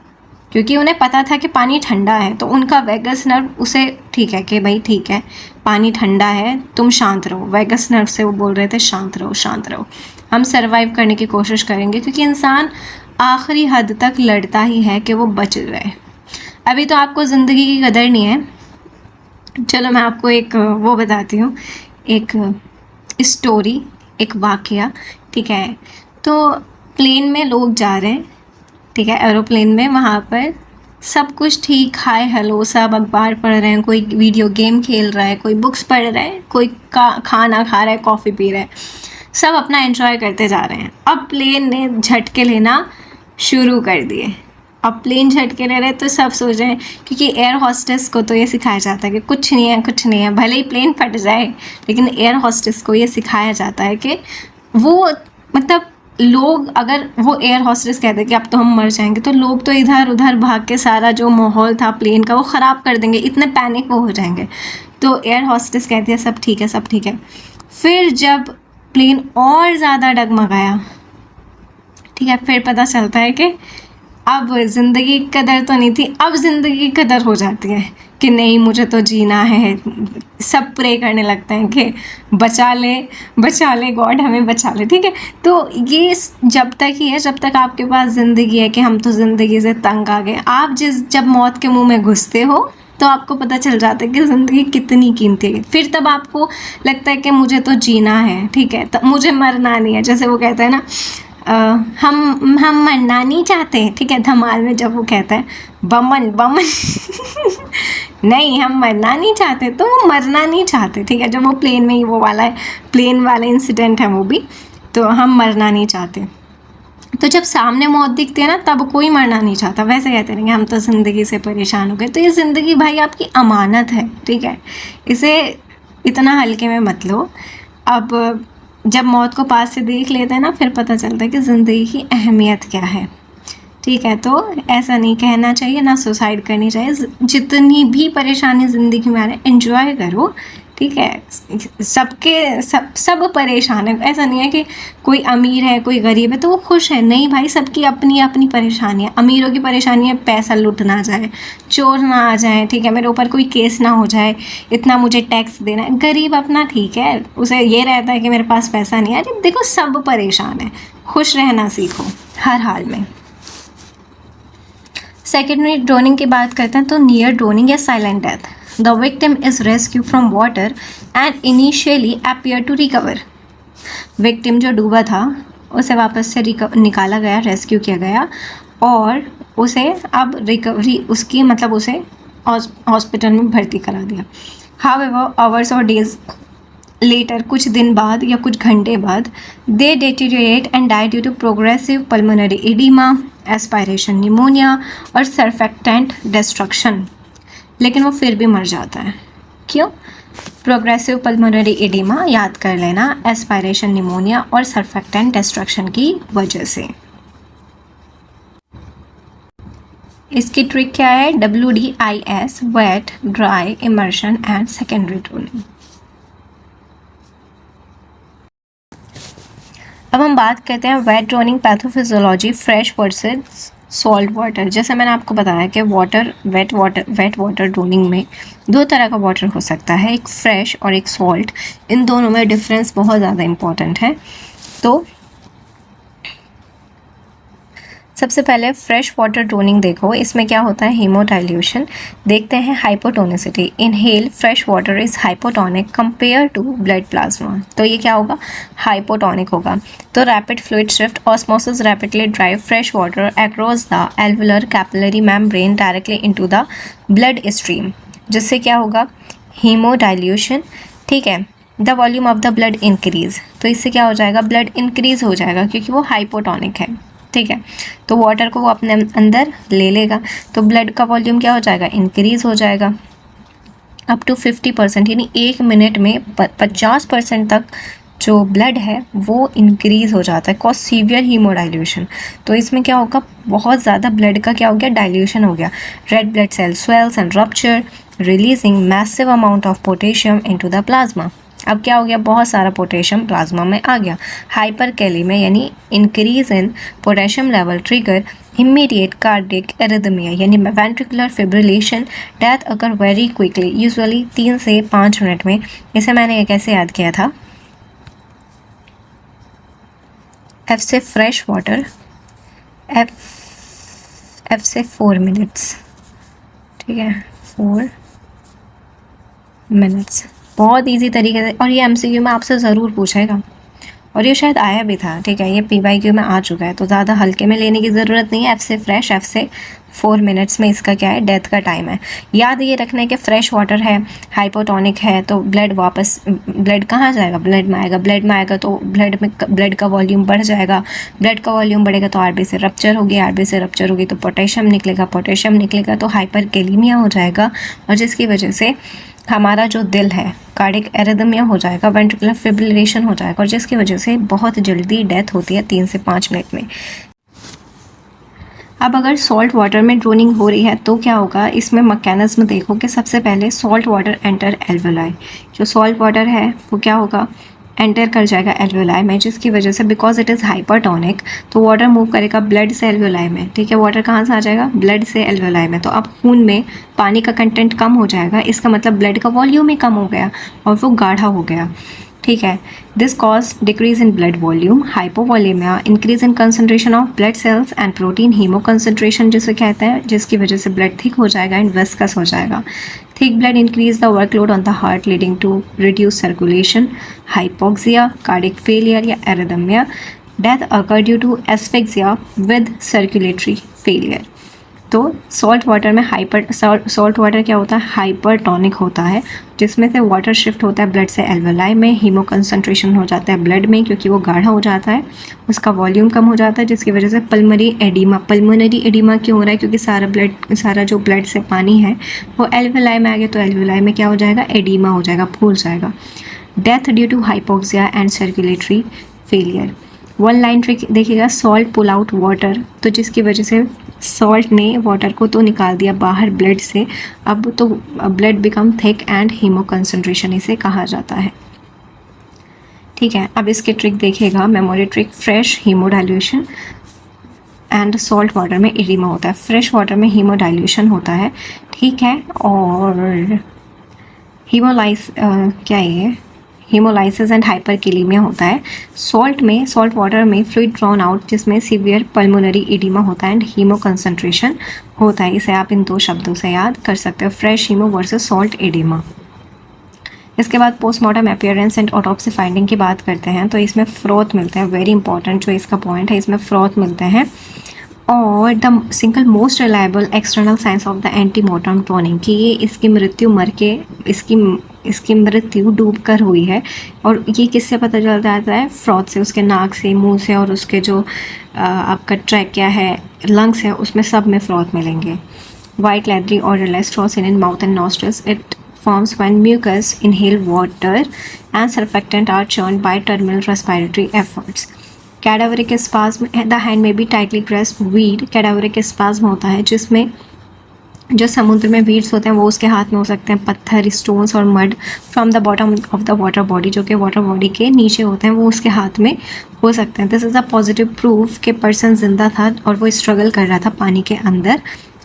क्योंकि उन्हें पता था कि पानी ठंडा है, तो उनका वैगस नर्व उसे ठीक है कि भाई ठीक है पानी ठंडा है, तुम शांत रहो, वैगस नर्व से वो बोल रहे थे शांत रहो, हम सर्वाइव करने की कोशिश करेंगे, क्योंकि इंसान आखिरी हद तक लड़ता ही है कि वो बच जाए। अभी तो आपको ज़िंदगी की कदर नहीं है, चलो मैं आपको एक वो बताती हूँ, एक स्टोरी, एक वाकया, ठीक है। तो प्लेन में लोग जा रहे हैं, ठीक है, एरोप्लेन में, वहाँ पर सब कुछ ठीक, हाय हेलो, सब अखबार पढ़ रहे हैं, कोई वीडियो गेम खेल रहा है, कोई बुक्स पढ़ रहा है, कोई खाना खा रहा है, कॉफ़ी पी रहा है, सब अपना एंजॉय करते जा रहे हैं। अब प्लेन ने झटके लेना शुरू कर दिए, अब प्लेन झटके ले रहे तो सब सोच रहे हैं, क्योंकि एयर हॉस्टेस को तो ये सिखाया जाता है कि कुछ नहीं है, भले ही प्लेन फट जाए, लेकिन एयर हॉस्टेस को ये सिखाया जाता है कि वो मतलब लोग, अगर वो एयर हॉस्टेस कहते कि अब तो हम मर जाएंगे, तो लोग तो इधर उधर भाग के सारा जो माहौल था प्लेन का वो ख़राब कर देंगे, इतने पैनिक वो हो जाएंगे। तो एयर हॉस्टेस कहती है सब ठीक है। फिर जब प्लेन और ज़्यादा डगमगाया, ठीक है, फिर पता चलता है कि अब ज़िंदगी की कदर तो नहीं थी, अब ज़िंदगी की कदर हो जाती है, कि नहीं मुझे तो जीना है, सब प्रे करने लगते हैं कि बचा ले गॉड, हमें बचा ले, ठीक है। तो ये जब तक ही है जब तक आपके पास ज़िंदगी है कि हम तो ज़िंदगी से तंग आ गए। आप जब मौत के मुंह में घुसते हो तो आपको पता चल जाता है कि ज़िंदगी कितनी कीमती है। फिर तब आपको लगता है कि मुझे तो जीना है, ठीक है, तब मुझे मरना नहीं है। जैसे वो कहता है ना, हम मरना नहीं चाहते, ठीक है, धमाल में जब वो कहता है बमन बमन नहीं हम मरना नहीं चाहते, तो वो मरना नहीं चाहते, ठीक है। जब वो प्लेन में ही वो वाला है, प्लेन वाला इंसिडेंट है वो भी, तो हम मरना नहीं चाहते। तो जब सामने मौत दिखती है ना, तब कोई मरना नहीं चाहता। वैसे कहते रहेंगे हम तो ज़िंदगी से परेशान हो गए। तो ये ज़िंदगी भाई आपकी अमानत है, ठीक है, इसे इतना हल्के में मत लो। अब जब मौत को पास से देख लेते हैं ना, फिर पता चलता है कि ज़िंदगी की अहमियत क्या है, ठीक है। तो ऐसा नहीं कहना चाहिए, ना सुसाइड करनी चाहिए। जितनी भी परेशानी ज़िंदगी में आ रही है, एंजॉय करो, ठीक है। सब परेशान है, ऐसा नहीं है कि कोई अमीर है कोई गरीब है तो वो खुश है, नहीं भाई, सबकी अपनी अपनी परेशानी है। अमीरों की परेशानी है पैसा लूट ना जाए, चोर ना आ जाए, ठीक है, मेरे ऊपर कोई केस ना हो जाए, इतना मुझे टैक्स देना है। गरीब अपना ठीक है, उसे ये रहता है कि मेरे पास पैसा नहीं है। अरे देखो सब परेशान है, खुश रहना सीखो हर हाल में। सेकेंडरी ड्रोनिंग की बात करते हैं तो नियर ड्रोनिंग या silent death. The victim is rescue from water and initially appear to recover. Victim जो डूबा था उसे वापस से निकाला गया, रेस्क्यू किया गया, और उसे अब रिकवरी उसकी मतलब उसे हॉस्पिटल में भर्ती करा दिया। हाउएवर आवर्स और डेज लेटर, कुछ दिन बाद या कुछ घंटे बाद, they deteriorate and die due to progressive pulmonary oedema, aspiration pneumonia और सर्फेक्टेंट डिस्ट्रक्शन। लेकिन वो फिर भी मर जाता है। क्यों? प्रोग्रेसिव पल्मोनरी एडिमा याद कर लेना, एस्पायरेशन निमोनिया और सर्फेक्टेंट डिस्ट्रक्शन की वजह से। इसकी ट्रिक क्या है? WDIS, wet, dry, immersion and secondary drowning. अब हम बात करते हैं wet drowning pathophysiology, fresh versus salt water. जैसे मैंने आपको बताया कि वेट वाटर ड्रोनिंग में दो तरह का वाटर हो सकता है, एक फ्रेश और एक सॉल्ट। इन दोनों में डिफरेंस बहुत ज़्यादा इम्पॉर्टेंट है। तो सबसे पहले फ्रेश वाटर ड्रोनिंग देखो, इसमें क्या होता है? हीमोडाइल्यूशन। देखते हैं hypotonicity. Inhale fresh water is hypotonic compare to blood plasma. तो ये क्या होगा? हाइपोटोनिक होगा। तो rapid fluid shift, osmosis rapidly drive fresh water across the alveolar capillary membrane directly into the bloodstream, जिससे क्या होगा? हीमोडाइल्यूशन, ठीक है। The volume of the blood increase, तो इससे क्या हो जाएगा? ब्लड इंक्रीज हो जाएगा क्योंकि वो हाइपोटोनिक है, ठीक है। तो वाटर को वो अपने अंदर ले लेगा, तो ब्लड का वॉल्यूम क्या हो जाएगा? इंक्रीज हो जाएगा अप टू 50%, यानी 1 मिनट में 50% तक जो ब्लड है वो इंक्रीज हो जाता है, कॉज सीवियर हीमोडाइल्यूशन। तो इसमें क्या होगा? बहुत ज़्यादा ब्लड का क्या हो गया? डाइल्यूशन हो गया। Red blood cell swells and rupture, releasing massive amount of potassium into the plasma. अब क्या हो गया? बहुत सारा पोटेशियम प्लाज्मा में आ गया। हाइपरकैलेमिया यानी increase in potassium level trigger immediate cardiac arrhythmia यानी वेंट्रिकुलर फिब्रिलेशन। डेथ अकर वेरी क्विकली, यूजुअली 3 से 5 मिनट में। इसे मैंने कैसे याद किया था? एफ से फ्रेश वाटर, एफ से 4 मिनट्स, ठीक है, 4 मिनट्स। बहुत इजी तरीके से, और ये MCQ में आपसे ज़रूर पूछेगा, और ये शायद आया भी था, ठीक है, ये PYQ में आ चुका है, तो ज़्यादा हल्के में लेने की ज़रूरत नहीं है। एफ से फ्रेश, एफ से 4 मिनट्स में इसका क्या है? डेथ का टाइम है। याद ये रखना है कि फ्रेश वाटर है, हाइपोटोनिक है, तो ब्लड कहाँ जाएगा? ब्लड में आएगा। ब्लड में आएगा तो ब्लड का वॉल्यूम बढ़ जाएगा। ब्लड का वॉल्यूम बढ़ेगा तो RBC रप्चर होगी, RBC रप्चर होगी तो पोटेशियम निकलेगा तो हाइपरकैलेमिया हो जाएगा, और जिसकी वजह से हमारा जो दिल है कार्डियक एरिथमिया हो जाएगा, वेंट्रिकुलर फिब्रिलेशन हो जाएगा, और जिसकी वजह से बहुत जल्दी डेथ होती है 3 से 5 मिनट में। अब अगर सॉल्ट वाटर में ड्रोनिंग हो रही है तो क्या होगा? इसमें मैकेनिज्म देखो कि सबसे पहले सॉल्ट वाटर एंटर एल्वुलाई। जो सॉल्ट वाटर है वो क्या होगा? एंटर कर जाएगा एल्वेलाई में, जिसकी वजह से बिकॉज इट इज़ हाइपरटोनिक तो वाटर मूव करेगा ब्लड से एल्वेलाई में। ठीक है, वाटर कहाँ से आ जाएगा? ब्लड से एल्वेलाई में। तो अब खून में पानी का कंटेंट कम हो जाएगा, इसका मतलब ब्लड का वॉल्यूम ही कम हो गया और वो गाढ़ा हो गया। ठीक है, this cause decrease in blood volume, hypovolaemia, increase in concentration of blood cells and protein, haemoconcentration जिसे कहते हैं, जिसकी वजह से ब्लड थिक हो जाएगा एंड विस्कस हो जाएगा। Thick blood increase the workload on the heart leading to reduced circulation, hypoxia, cardiac failure या arrhythmia. Death occur due to asphyxia with circulatory failure. तो सॉल्ट वाटर में सॉल्ट वाटर क्या होता है? हाइपरटोनिक होता है, जिसमें से वाटर शिफ्ट होता है ब्लड से एल्वेलाई में, हीमो कंसंट्रेशन हो जाता है ब्लड में क्योंकि वो गाढ़ा हो जाता है, उसका वॉल्यूम कम हो जाता है, जिसकी वजह से पल्मोनरी एडिमा क्यों हो रहा है? क्योंकि सारा जो ब्लड से पानी है वो एल्वेलाई में आ गया, तो एल्वेलाई में क्या हो जाएगा? एडिमा हो जाएगा, फूल जाएगा। Death due to hypoxia and circulatory failure. One line trick देखिएगा, सॉल्ट पुल आउट वाटर, तो जिसकी वजह से सॉल्ट ने वाटर को तो निकाल दिया बाहर ब्लड से, अब तो blood become thick and haemoconcentration इसे कहा जाता है। ठीक है, अब इसके ट्रिक देखिएगा, memory trick, fresh haemodilution and salt water में एडिमा होता है, फ्रेश वाटर में हीमो डाइल्यूशन होता है। ठीक है, और हीमोलाइसिस एंड हाइपरकिलीमिया होता है। सॉल्ट वाटर में फ्लूइड ड्रॉन आउट, जिसमें सीवियर पल्मोनरी एडिमा होता है एंड हीमो कंसंट्रेशन होता है। इसे आप इन दो शब्दों से याद कर सकते हो, fresh haemo versus salt oedema. इसके बाद postmortem appearance and autopsy finding की बात करते हैं, तो इसमें फ्रोथ मिलते हैं, वेरी इंपॉर्टेंट जो इसका पॉइंट है, इसमें फ्रोथ मिलते हैं। और the single most reliable external science of the antemortem droning, कि ये इसकी मृत्यु डूब कर हुई है। और ये किससे पता चल जाता है? फ्रॉथ से, उसके नाक से, मुंह से, और उसके जो आपका ट्रैकिया है, लंग्स है, उसमें सब में फ्रॉथ मिलेंगे। वाइट लेदरी और रिलेस froth in mouth and nostrils, it forms when mucus inhale water and surfactant are churned by terminal respiratory efforts. Cadaveric spasm, the hand may be tightly pressed. Weed, cadaveric spasm होता है जिसमें जो समुद्र में वीड्स होते हैं वो उसके हाथ में हो सकते हैं, पत्थर, स्टोन्स और mud from the bottom of the water body, जो कि वाटर बॉडी के नीचे होते हैं, वो उसके हाथ में हो सकते हैं। This is a positive proof कि पर्सन जिंदा था और वो स्ट्रगल कर रहा था पानी के अंदर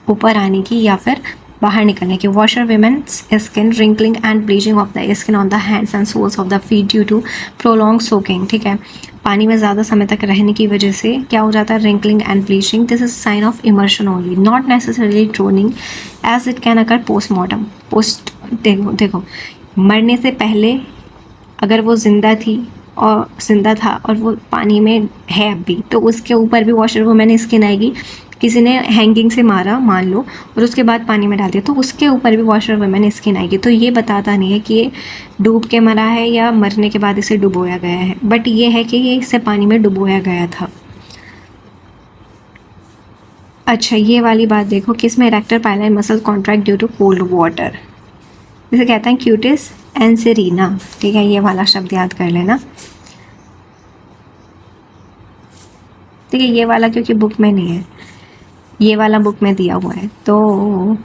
ऊपर आने की या फिर बाहर निकलने की। Washer women's skin, wrinkling and bleaching of the skin on the hands and soles of the feet due to prolong soaking. ठीक है, पानी में ज़्यादा समय तक रहने की वजह से क्या हो जाता है? Wrinkling and bleaching. This is sign of immersion only, not necessarily drowning, as it can occur postmortem. देखो मरने से पहले अगर वो जिंदा था और वो पानी में है अभी, तो उसके ऊपर भी वॉशर वुमेन स्किन आएगी। किसी ने हैंगिंग से मारा मान लो और उसके बाद पानी में डाल दिया, तो उसके ऊपर भी वॉशर वुमेन स्किन आएगी। तो ये बताता नहीं है कि ये डूब के मरा है या मरने के बाद इसे डुबोया गया है, बट ये है कि ये इसे पानी में डुबोया गया था। अच्छा, ये वाली बात देखो, किसमें? Erector pili muscle contract due to cold water, इसे कहते हैं क्यूटिस एंसेरिना। ठीक है, ये वाला शब्द याद कर लेना। ठीक है, ये वाला क्योंकि बुक में नहीं है, ये वाला बुक में दिया हुआ है। तो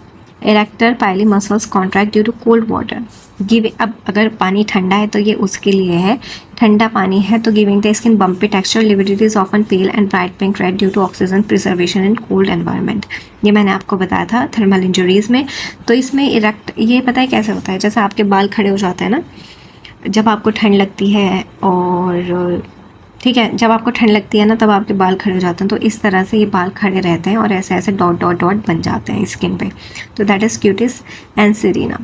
erector pili muscles contract due to cold water giving, अब अगर पानी ठंडा है तो ये उसके लिए है, ठंडा पानी है तो giving the skin bumpy texture, lividity is often pale and bright pink red due to oxygen preservation in cold environment. ये मैंने आपको बताया था थर्मल इंजरीज में। तो इसमें ये पता है कैसे होता है? जैसे आपके बाल खड़े हो जाते हैं ना, जब आपको ठंड लगती है, और ठीक है, जब आपको ठंड लगती है ना तब आपके बाल खड़े हो जाते हैं, तो इस तरह से ये बाल खड़े रहते हैं और ऐसे ऐसे डॉट डॉट डॉट बन जाते हैं स्किन पे। तो that is cutis anserina.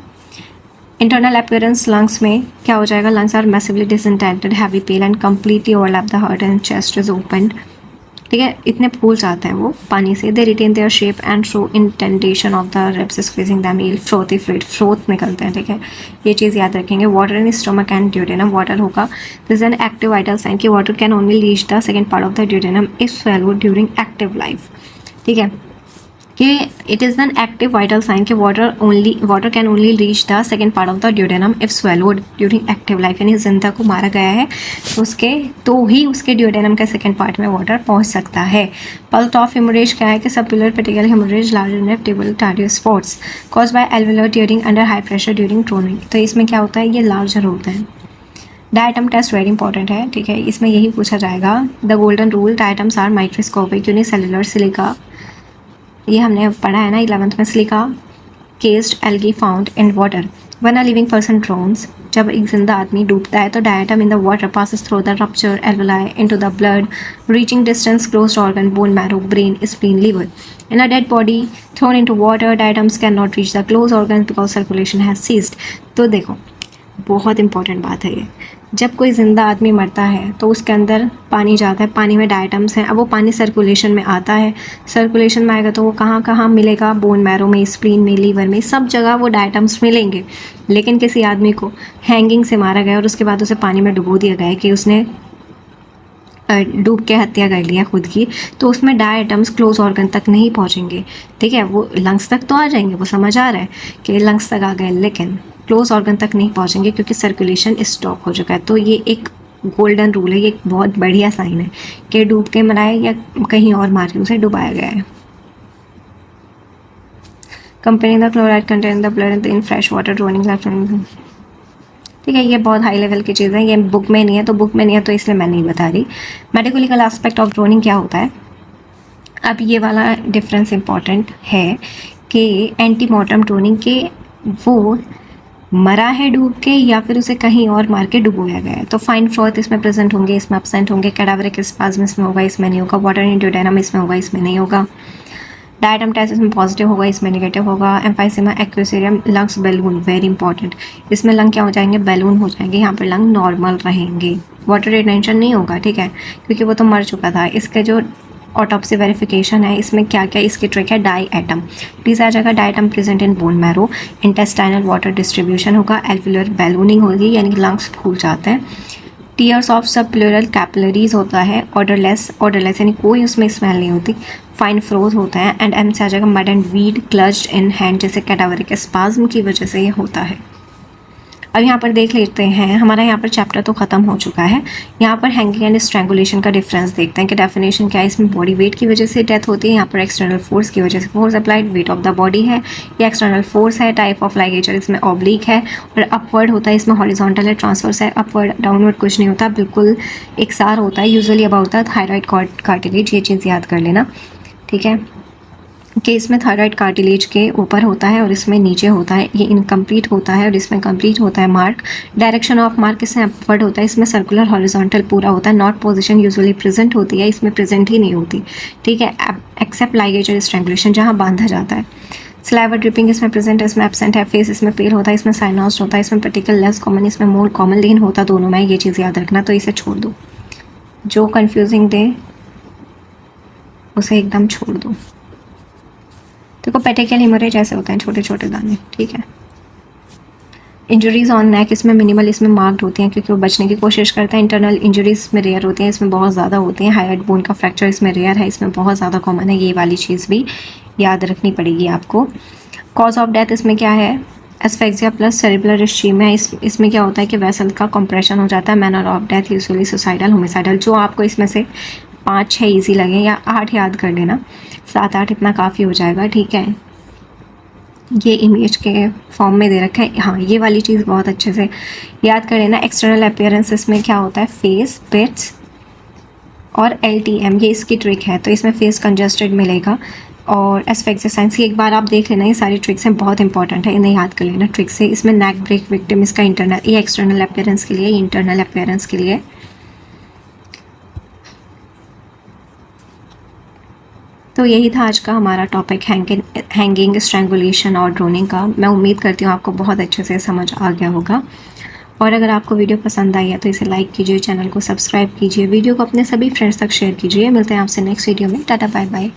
Internal appearance, lungs में क्या हो जाएगा? Lungs are massively distended, heavy pale and completely overlap the heart and chest is open. ठीक है, इतने फूल जाते हैं वो पानी से। They retain their shape and show indentation of the ribs squeezing them, yield frothy fluid, froth निकलते हैं। ठीक है, ये चीज़ याद रखेंगे। Water in stomach and duodenum, water होगा। This is an active vital sign कि water can only reach the second part of the duodenum if swallowed during active life. ठीक है, कि it is an active vital sign कि water can only reach the second part of the duodenum if swallowed during active life, यानी जिंदा को मारा गया है तो ही उसके ड्यूडेनम के सेकेंड पार्ट में वाटर पहुंच सकता है। पल्स ऑफ हेमोरेज क्या है? कि सबुलर पेटिकल हेमोरेज, लार्जर नेफ table Tardieu spots cause by alveolar tearing under high pressure during drowning. तो इसमें क्या होता है? ये लार्जर होता है, डायटम टेस्ट वेरी इंपॉर्टेंट है, ठीक है, इसमें यही पूछा जाएगा। The golden rule, diatoms are microscopic unicellular silica, ये हमने पढ़ा है ना 11th में। Silica cased algae found in water, when a living person drowns, जब एक जिंदा आदमी डूबता है तो diatom in the water passes through the rupture alveoli into the blood reaching distance closed organ bone marrow brain spleen liver. In a dead body thrown into water diatoms can not reach the close organ because circulation has ceased. तो देखो बहुत इंपॉर्टेंट बात है ये, जब कोई ज़िंदा आदमी मरता है तो उसके अंदर पानी जाता है, पानी में डायटम्स हैं, अब वो पानी सर्कुलेशन में आता है, सर्कुलेशन में आएगा तो वो कहाँ कहाँ मिलेगा, बोन मैरो में, स्प्लीन में, लीवर में, सब जगह वो डायटम्स मिलेंगे। लेकिन किसी आदमी को हैंगिंग से मारा गया और उसके बाद उसे पानी में डुबो दिया गया कि उसने डूब के हत्या कर लिया खुद की, तो उसमें डायटम्स क्लोज ऑर्गन तक नहीं पहुँचेंगे, ठीक है, वो लंग्स तक तो आ जाएंगे, वो समझ आ रहा है कि लंग्स तक आ गए, लेकिन क्लोज ऑर्गन तक नहीं पहुँचेंगे क्योंकि सर्कुलेशन स्टॉप हो चुका है। तो ये एक गोल्डन रूल है, ये एक बहुत बढ़िया साइन है कि डूब के मरा है या कहीं और मार के उसे डुबाया गया है। Comparing the chloride content the blood in fresh water droning, ठीक है, ये बहुत हाई लेवल की चीज़ है, ये बुक में नहीं है, तो बुक में नहीं है तो इसलिए मैं नहीं बता रही। मेडिकल एस्पेक्ट ऑफ ड्रोनिंग क्या होता है, अब ये वाला डिफरेंस इंपॉर्टेंट है कि एंटीमॉर्टम ड्रोनिंग के वो मरा है डूब के या फिर उसे कहीं और मार के डुबोया गया है। तो फाइन फ्रॉथ इसमें प्रेजेंट होंगे, इसमें एब्सेंट होंगे, कैडावरिक स्पाज्म इसमें होगा, इसमें नहीं होगा, वाटर एंजियोडेनम इसमें होगा, इसमें नहीं होगा, डायटम टेस्ट इसमें पॉजिटिव होगा, इसमें नेगेटिव होगा, emphysema aquarium lungs balloon very important, इसमें लंग क्या हो जाएंगे, बैलून हो जाएंगे, यहाँ पर लंग नॉर्मल रहेंगे, वाटर रिटेंशन नहीं होगा, ठीक है, क्योंकि वो तो मर चुका था। इसका जो ऑटोप्सी वेरिफिकेशन है, इसमें क्या क्या इसकी ट्रिक है, डाई एटम प्लीज आ जाएगा, diatom present in bone marrow, intestinal water distribution होगा, एल्वुलर बैलूनिंग होगी यानी कि लंग्स फूल जाते हैं, टीयर्स ऑफ सब प्लूरल कैपिलरीज होता है, ऑर्डरलेस यानी कोई उसमें स्मेल नहीं होती, फाइन फ्रोज होता है, एंड एम से आ जाएगा mud and weed clutched in hand, जैसे कैडावरिक स्पाज्म की वजह से ये होता है। अब यहाँ पर देख लेते हैं, हमारा यहाँ पर चैप्टर तो ख़त्म हो चुका है। यहाँ पर हैंगिंग एंड स्ट्रैंगुलेशन का डिफरेंस देखते हैं कि डेफिनेशन क्या है। इसमें बॉडी वेट की वजह से डेथ होती है, यहाँ पर एक्सटर्नल फोर्स की वजह से force applied, wait of the body है, ये एक्सटर्नल फोर्स है, टाइप ऑफ लाइगेचर इसमें ऑब्लिक है, और अपवर्ड होता है, इसमें हॉरिजॉन्टल है, ट्रांसवर्स है, अपवर्ड डाउनवर्ड कुछ नहीं होता, बिल्कुल एकसार होता है, usually about the thyroid cartilage, ये चीज़ याद कर लेना, ठीक है, कि इसमें थायराइड कार्टिलेज के ऊपर होता है और इसमें नीचे होता है, ये इनकम्प्लीट होता है और इसमें कंप्लीट होता है मार्क, डायरेक्शन ऑफ मार्क इसमें अपवर्ड होता है, इसमें सर्कुलर हॉरिजॉन्टल पूरा होता है, नॉट पोजीशन यूजुअली प्रेजेंट होती है, इसमें प्रेजेंट ही नहीं होती, ठीक है, एक्सेप्ट लाइगेचर स्ट्रैंगुलेशन जहाँ बांधा जाता है, स्लाइवा ड्रिपिंग इसमें प्रेजेंट है, इसमें एब्सेंट है, फेस इसमें पेल होता है, इसमें साइनोस्ट होता है, इसमें पर्टिकल लेस कॉमन, इसमें मोर कॉमन, लेकिन होता दोनों में, ये चीज़ याद रखना, तो इसे छोड़ दो, जो कन्फ्यूजिंग दे उसे एकदम छोड़ दो। देखो पेटेकियल हेमोरेज ऐसे होते हैं, छोटे छोटे दाने, ठीक है। इंजरीज ऑन नेक इसमें मिनिमल, इसमें मार्क्ड होती हैं क्योंकि वो बचने की कोशिश करते हैं, इंटरनल इंजरीज में रेयर होती हैं, इसमें बहुत ज़्यादा होती हैं, हाइलाइट बोन का फ्रैक्चर इसमें रेयर है, इसमें बहुत ज़्यादा कॉमन है, ये वाली चीज़ भी याद रखनी पड़ेगी आपको। कॉज ऑफ डेथ इसमें क्या है, एस्फेक्सिया प्लस सेरिब्रल इश्चीमिया है, इसमें क्या होता है कि वेसल का कंप्रेशन हो जाता है, manner of death usually suicidal homicidal, जो आपको इसमें से 5-6 ईजी लगे या 8 याद कर लेना, 7-8 इतना काफ़ी हो जाएगा, ठीक है। ये इमेज के फॉर्म में दे रखा है, हाँ ये वाली चीज़ बहुत अच्छे से याद कर लेना। एक्सटर्नल अपीयरेंसेस में क्या होता है, फेस, पिट्स और LTM, ये इसकी ट्रिक है, तो इसमें फेस कंजस्टेड मिलेगा, और एस्फेक्सिया साइंस एक बार आप देख लेना, ये सारी ट्रिक्स हैं, बहुत इंपॉर्टेंट है, इन्हें याद कर लेना ट्रिक से। इसमें नेक ब्रेक विक्टिम इसका इंटरनल, ये एक्सटर्नल अपीयरेंस के लिए, इंटरनल अपीयरेंस के लिए। तो यही था आज का हमारा टॉपिक, हैंगिंग, स्ट्रैंगुलेशन और ड्रोनिंग का। मैं उम्मीद करती हूँ आपको बहुत अच्छे से समझ आ गया होगा, और अगर आपको वीडियो पसंद आई है तो इसे लाइक कीजिए, चैनल को सब्सक्राइब कीजिए, वीडियो को अपने सभी फ्रेंड्स तक शेयर कीजिए। मिलते हैं आपसे नेक्स्ट वीडियो में, टाटा बाय बाय।